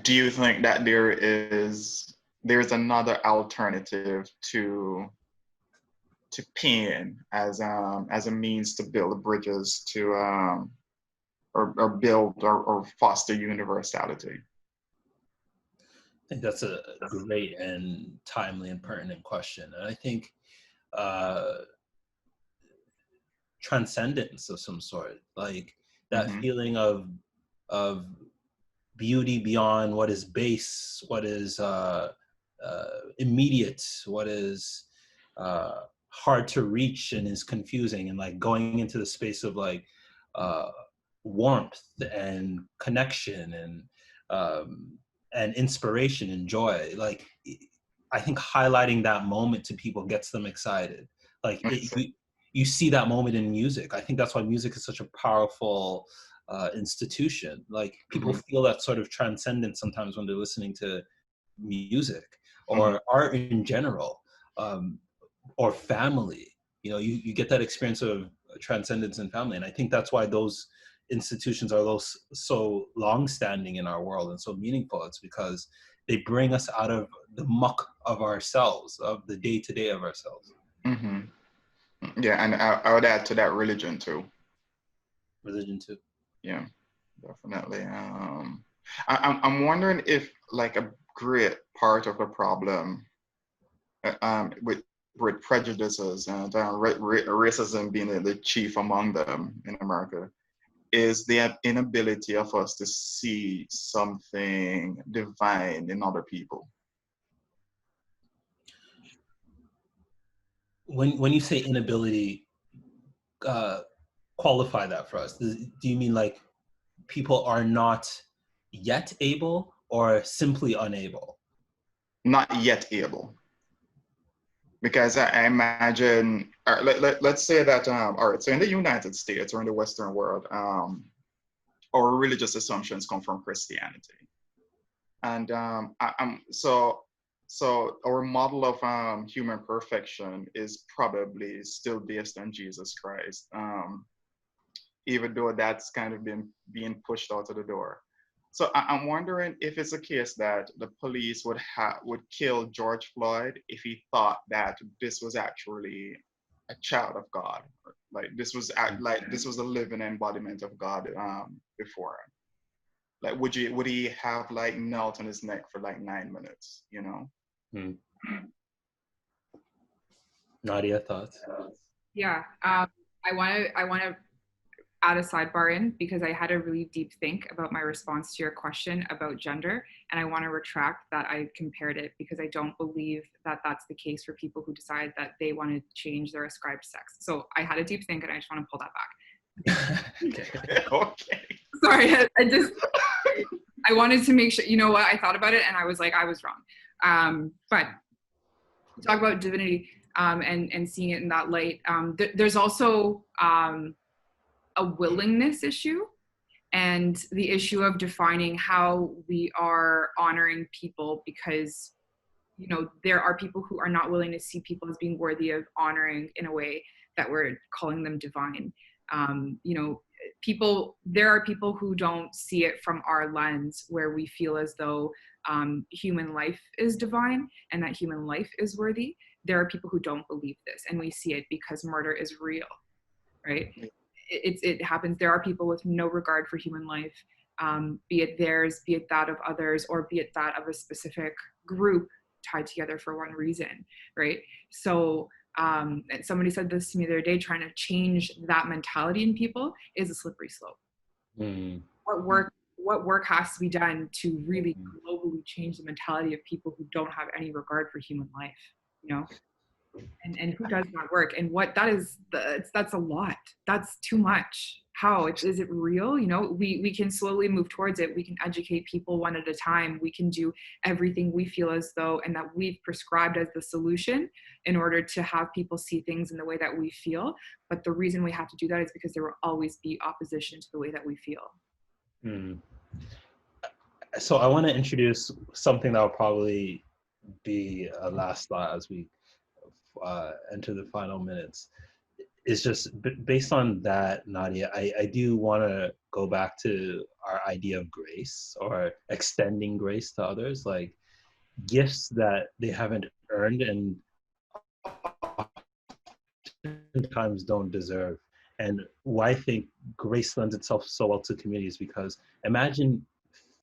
Do you think that there's another alternative to pain as a means to build bridges to or build or foster universality? I think that's a great and timely and pertinent question. And I think transcendence of some sort, like that Mm-hmm. feeling of beauty beyond what is base, what is immediate, what is hard to reach and is confusing, and like going into the space of like uh, warmth and connection and inspiration and joy. Like I think highlighting that moment to people gets them excited. Like you see that moment in music. I think that's why music is such a powerful institution. Like people Mm-hmm. feel that sort of transcendence sometimes when they're listening to music Mm-hmm. or art in general, or family. You know, you get that experience of transcendence in family, and I think that's why those institutions are those so long-standing in our world and so meaningful. It's because they bring us out of the muck of ourselves, of the day-to-day of ourselves. Mm-hmm. Yeah, and I would add to that religion too. Religion too. Yeah, definitely. I'm wondering if like a great part of the problem with prejudices and racism being the chief among them in America is the inability of us to see something divine in other people. When you say inability, qualify that for us. Do you mean like people are not yet able or simply unable? Not yet able. Because I imagine, let's say that, all right, so in the United States or in the Western world, our religious assumptions come from Christianity. And so our model of human perfection is probably still based on Jesus Christ, even though that's kind of been being pushed out of the door. So I'm wondering if it's a case that the police would kill George Floyd if he thought that this was actually a child of God, like this was a living embodiment of God before. Like, would he have like knelt on his neck for like 9 minutes? You know? Hmm. Nadia, thoughts? Yeah, I want to add a sidebar in because I had a really deep think about my response to your question about gender, and I want to retract that I compared it because I don't believe that that's the case for people who decide that they want to change their ascribed sex. So I had a deep think, and I just want to pull that back. Okay. Okay. Sorry, I wanted to make sure. You know what? I thought about it, and I was like, I was wrong. But talk about divinity and seeing it in that light. There's also a willingness issue and the issue of defining how we are honoring people, because you know there are people who are not willing to see people as being worthy of honoring in a way that we're calling them divine. You know, there are people who don't see it from our lens, where we feel as though human life is divine and that human life is worthy. There are people who don't believe this, and we see it because murder is real, right? It happens. There are people with no regard for human life, be it theirs, be it that of others, or be it that of a specific group tied together for one reason, right? So and somebody said this to me the other day, trying to change that mentality in people is a slippery slope. Mm. What work has to be done to really globally change the mentality of people who don't have any regard for human life, you know? And who does that work, and what that is, that's a lot. That's too much. How is it real? You know, we can slowly move towards it. We can educate people one at a time. We can do everything we feel as though and that we've prescribed as the solution in order to have people see things in the way that we feel. But the reason we have to do that is because there will always be opposition to the way that we feel. Mm. So I want to introduce something that will probably be a last thought as we enter the final minutes. Is just based on that, Nadia, I do want to go back to our idea of grace or extending grace to others, like gifts that they haven't earned and oftentimes don't deserve. And why I think grace lends itself so well to communities, because imagine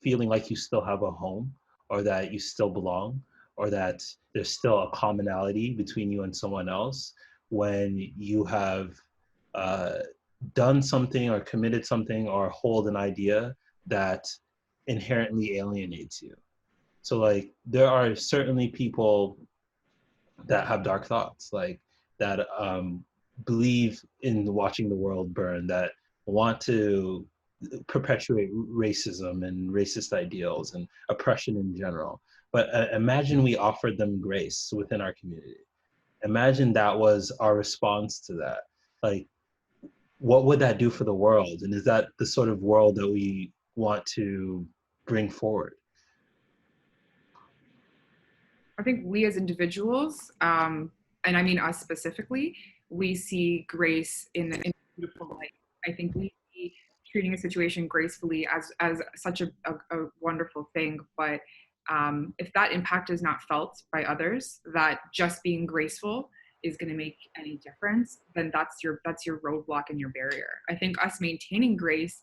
feeling like you still have a home, or that you still belong, or that there's still a commonality between you and someone else when you have uh, done something or committed something or hold an idea that inherently alienates you. So like there are certainly people that have dark thoughts, like that believe in watching the world burn, that want to perpetuate racism and racist ideals and oppression in general. But imagine we offered them grace within our community. Imagine that was our response to that. Like, what would that do for the world? And is that the sort of world that we want to bring forward? I think we as individuals, and I mean us specifically, we see grace in a beautiful light. I think we see treating a situation gracefully as such a wonderful thing. But if that impact is not felt by others, that just being graceful is going to make any difference, then that's your roadblock and your barrier. I think us maintaining grace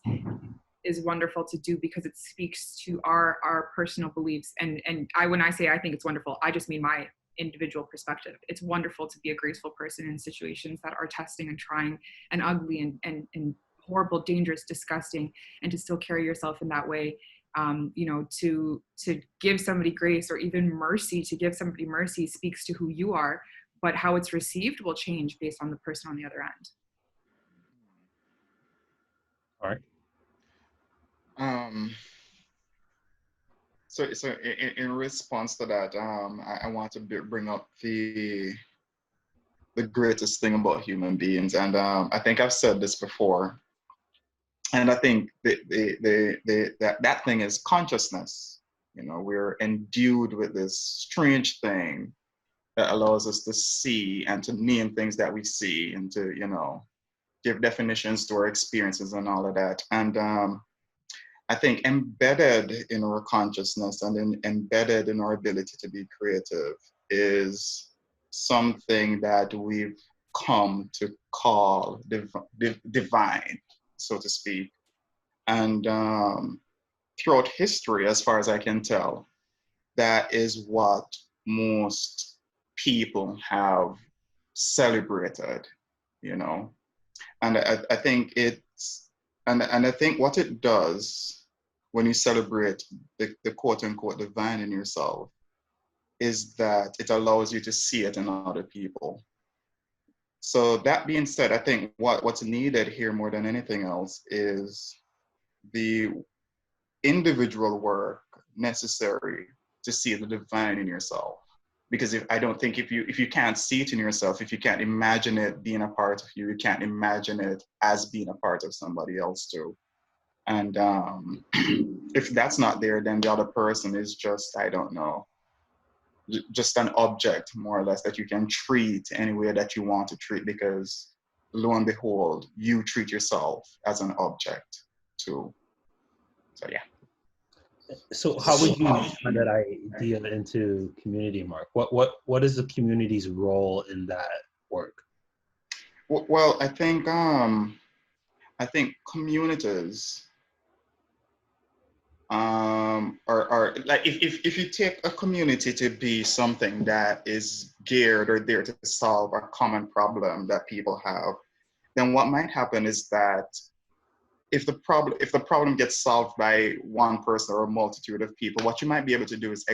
is wonderful to do because it speaks to our personal beliefs. And when I say I think it's wonderful, I just mean my individual perspective. It's wonderful to be a graceful person in situations that are testing and trying and ugly and horrible, dangerous, disgusting, and to still carry yourself in that way. To give somebody grace or even mercy, to give somebody mercy speaks to who you are, but how it's received will change based on the person on the other end. All right. So in response to that, I want to bring up the greatest thing about human beings, and I think I've said this before, and I think that thing is consciousness. You know, we're endued with this strange thing that allows us to see and to name things that we see, and to give definitions to our experiences and all of that, and I think embedded in our consciousness and embedded in our ability to be creative is something that we've come to call divine, so to speak. And throughout history, as far as I can tell, that is what most people have celebrated, And I think and I think what it does when you celebrate the quote unquote divine in yourself is that it allows you to see it in other people. So that being said, I think what's needed here more than anything else is the individual work necessary to see the divine in yourself. Because I don't think if you can't see it in yourself, if you can't imagine it being a part of you, you can't imagine it as being a part of somebody else too. And if that's not there, then the other person is just, I don't know, just an object more or less that you can treat any way that you want to treat, because lo and behold, you treat yourself as an object too. So yeah. So how would you turn that idea into community, Mark? What is the community's role in that work? Well, I think communities are like, if you take a community to be something that is geared or there to solve a common problem that people have, then what might happen is that if the problem gets solved by one person or a multitude of people, what you might be able to do is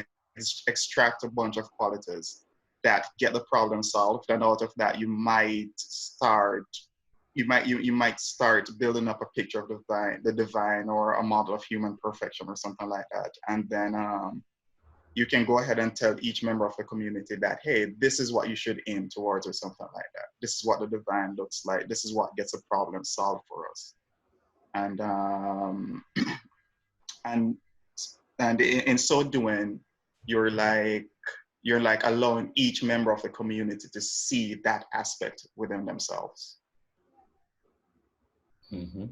extract a bunch of qualities that get the problem solved, and out of that you might start building up a picture of the divine, or a model of human perfection or something like that, and then you can go ahead and tell each member of the community that, hey, this is what you should aim towards, or something like that. This is what the divine looks like. This is what gets a problem solved for us. And and in so doing, you're like allowing each member of the community to see that aspect within themselves. Mm-hmm.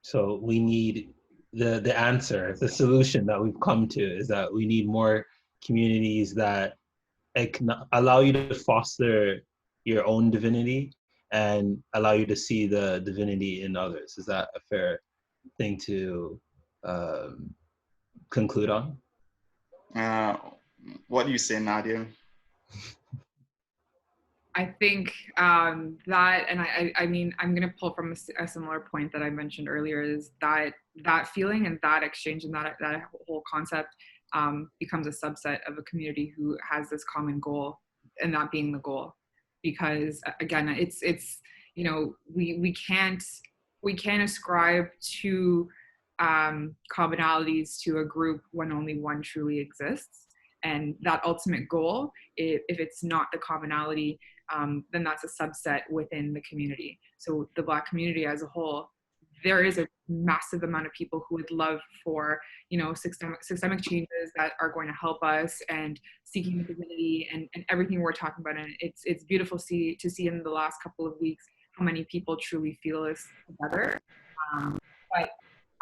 So we need the answer, the solution that we've come to is that we need more communities that allow you to foster your own divinity and allow you to see the divinity in others. Is that a fair thing to conclude on? What do you say, Nadia? I think that, and I mean, I'm going to pull from a similar point that I mentioned earlier, is that feeling and that exchange and that whole concept becomes a subset of a community who has this common goal, and that being the goal. Because again, it's you know, we can't ascribe to commonalities to a group when only one truly exists. And that ultimate goal, if it's not the commonality, then that's a subset within the community. So the Black community as a whole, there is a massive amount of people who would love for, you know, systemic changes that are going to help us, and seeking divinity and everything we're talking about. And it's beautiful to see in the last couple of weeks how many people truly feel this together. But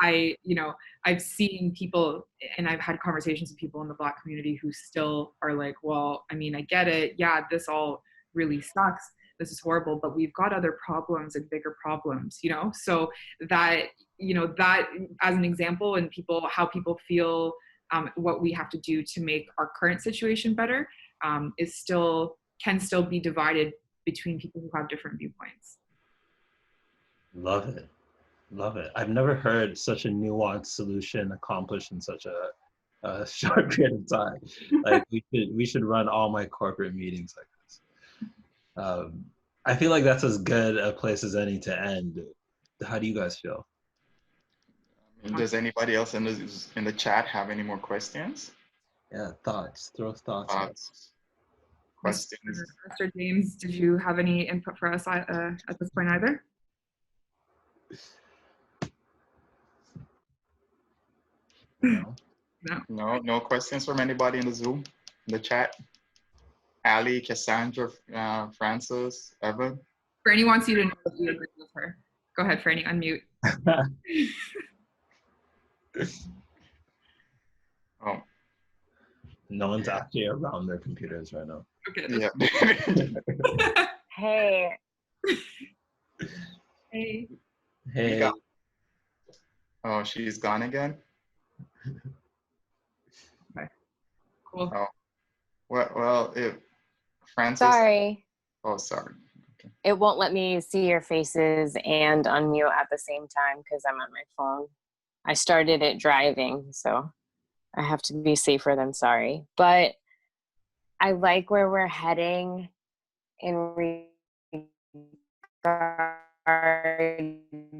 I've seen people, and I've had conversations with people in the Black community who still are like, well, I mean, I get it. Yeah, this all really sucks. This is horrible, but we've got other problems and bigger problems, you know? So that, you know, that as an example, and how people feel, what we have to do to make our current situation better, can still be divided between people who have different viewpoints. Love it. Love it. I've never heard such a nuanced solution accomplished in such a short period of time. Like we should run all my corporate meetings like this. I feel like that's as good a place as any to end. How do you guys feel? Does anybody else in the chat have any more questions? Yeah, thoughts. Throw thoughts. Questions. Mr. James, did you have any input for us at this point either? No questions from anybody in the Zoom, in the chat. Ali, Cassandra, Francis, Evan. Franny wants you to know that you agree with her. Go ahead, Franny, unmute. Oh. No one's actually around their computers right now. Okay. Yeah. Hey. Hey. Hey. Oh, she's gone again? Okay. Cool. Oh. Well, if Francis. Sorry. Oh, sorry. Okay. It won't let me see your faces and unmute at the same time because I'm on my phone. I started it driving, so I have to be safer than sorry. But I like where we're heading in regard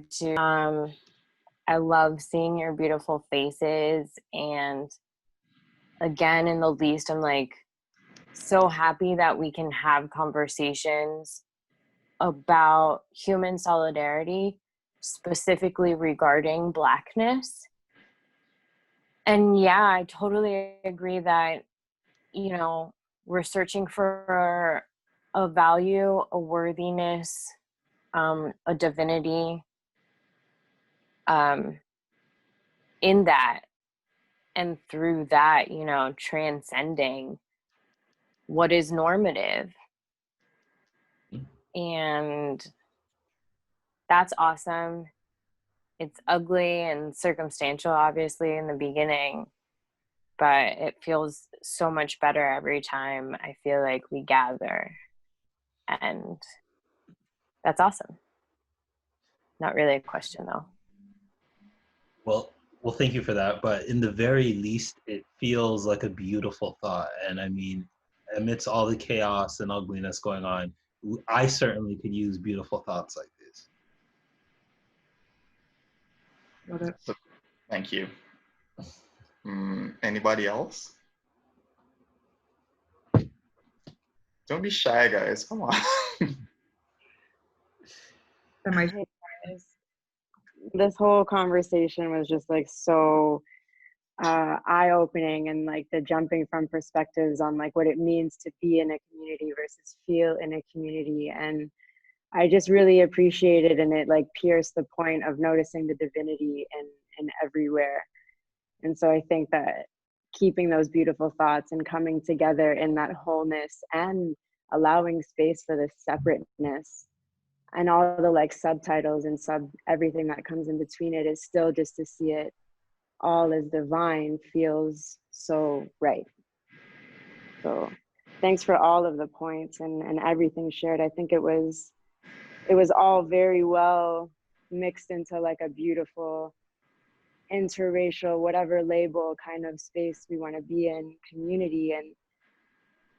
to, I love seeing your beautiful faces. And again, in the least, I'm like so happy that we can have conversations about human solidarity, specifically regarding Blackness. And yeah, I totally agree that, you know, we're searching for a value, a worthiness, a divinity in that. And through that, you know, transcending what is normative. And that's awesome. It's ugly and circumstantial, obviously, in the beginning, but it feels so much better every time I feel like we gather. And that's awesome. Not really a question, though. Well, thank you for that. But in the very least, it feels like a beautiful thought. And I mean, amidst all the chaos and ugliness going on, I certainly could use beautiful thoughts like this. Love it. Thank you. Anybody else? Don't be shy, guys. Come on. This whole conversation was just like so eye-opening, and like the jumping from perspectives on like what it means to be in a community versus feel in a community. And I just really appreciated, and it like pierced the point of noticing the divinity in everywhere. And so I think that keeping those beautiful thoughts and coming together in that wholeness and allowing space for the separateness and all the like subtitles and everything that comes in between it is still just to see it all as divine feels so right. So thanks for all of the points and everything shared. I think it was all very well mixed into like a beautiful interracial, whatever label kind of space we want to be in, community. And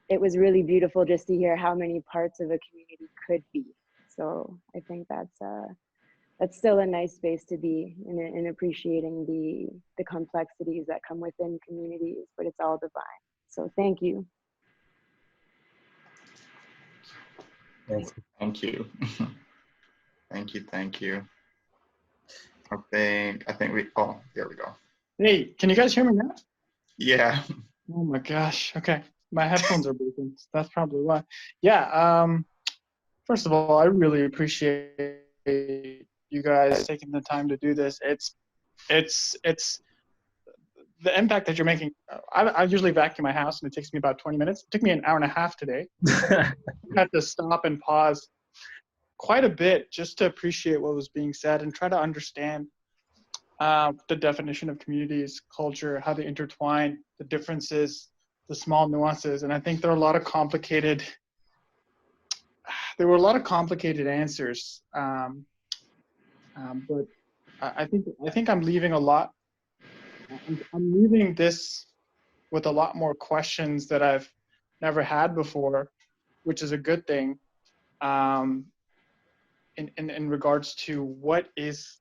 it was really beautiful just to hear how many parts of a community could be. So I think that's still a nice space to be in appreciating the complexities that come within communities, but it's all divine. So thank you. Thank you. Thank you. I think we, oh, there we go. Hey, can you guys hear me now? Yeah. Oh my gosh. Okay. My headphones are broken. So that's probably why. Yeah. First of all, I really appreciate you guys taking the time to do this. It's the impact that you're making. I usually vacuum my house and it takes me about 20 minutes. It took me an hour and a half today. I had to stop and pause quite a bit just to appreciate what was being said and try to understand the definition of communities, culture, how they intertwine, the differences, the small nuances. And I think there were a lot of complicated answers. But I think I'm leaving a lot. I'm leaving this with a lot more questions that I've never had before, which is a good thing. In regards to what is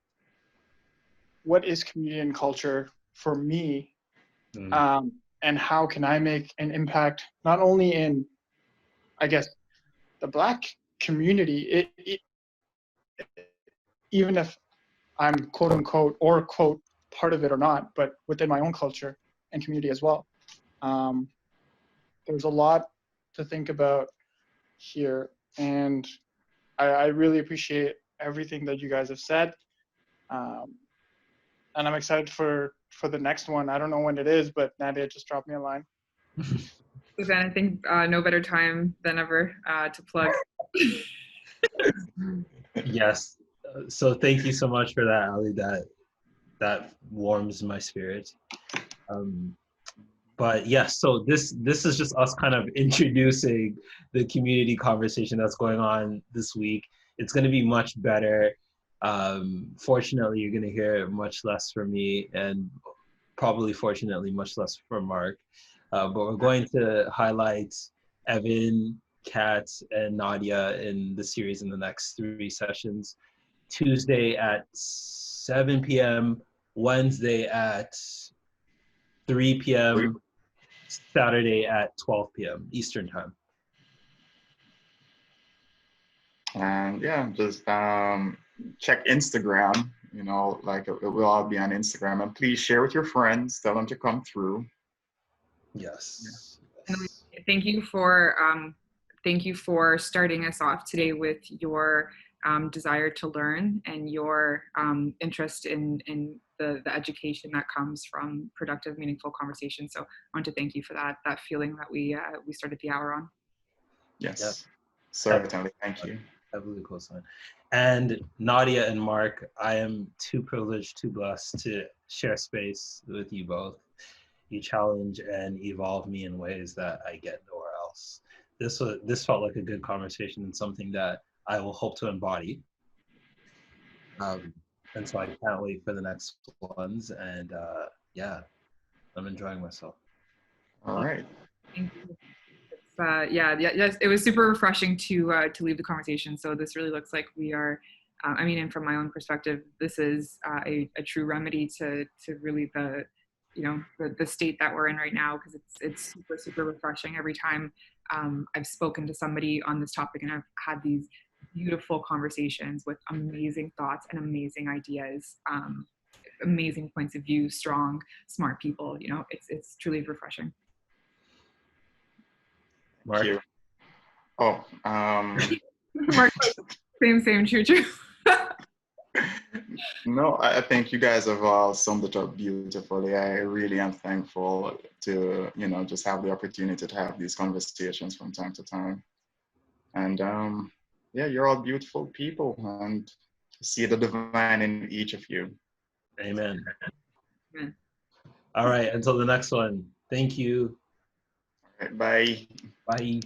community and culture for me, and how can I make an impact not only in, I guess, the Black community, even if I'm quote unquote or quote part of it or not, but within my own culture and community as well. There's a lot to think about here, and I really appreciate everything that you guys have said. And I'm excited for the next one. I don't know when it is, but Nadia just dropped me a line. Suzanne, I think no better time than ever to plug. Yes. So thank you so much for that, Ali. That warms my spirit. But yes, so this is just us kind of introducing the community conversation that's going on this week. It's going to be much better. Fortunately, you're going to hear much less from me, and probably fortunately much less from Mark. But we're going to highlight Evan, Kat, and Nadia in the series in the next 3 sessions. Tuesday at 7 p.m., Wednesday at 3 p.m., Saturday at 12 p.m. Eastern time. And yeah, just check Instagram, like it will all be on Instagram. And please share with your friends, tell them to come through. Yes. And thank you for starting us off today with your desire to learn and your interest in the education that comes from productive, meaningful conversation. So I want to thank you for that feeling that we started the hour on. Yes, yep. Certainly. Thank you. Heavily co-signed. And Nadia and Mark, I am too privileged, too blessed to share space with you both. You challenge and evolve me in ways that I get nowhere else. This felt like a good conversation and something that I will hope to embody. And so I can't wait for the next ones. And yeah, I'm enjoying myself. All right. Thank you. Yes, it was super refreshing to leave the conversation. So this really looks like we are, and from my own perspective, this is a true remedy to really the state that we're in right now, because it's super, super refreshing every time I've spoken to somebody on this topic, and I've had these beautiful conversations with amazing thoughts and amazing ideas, amazing points of view, strong, smart people. It's truly refreshing. Mark? Thank you. Oh, Mark, same, true. No, I think you guys have all summed it up beautifully. I really am thankful to, just have the opportunity to have these conversations from time to time. And yeah, you're all beautiful people, and see the divine in each of you. Amen. Amen. All right, until the next one. Thank you. All right, bye. Bye.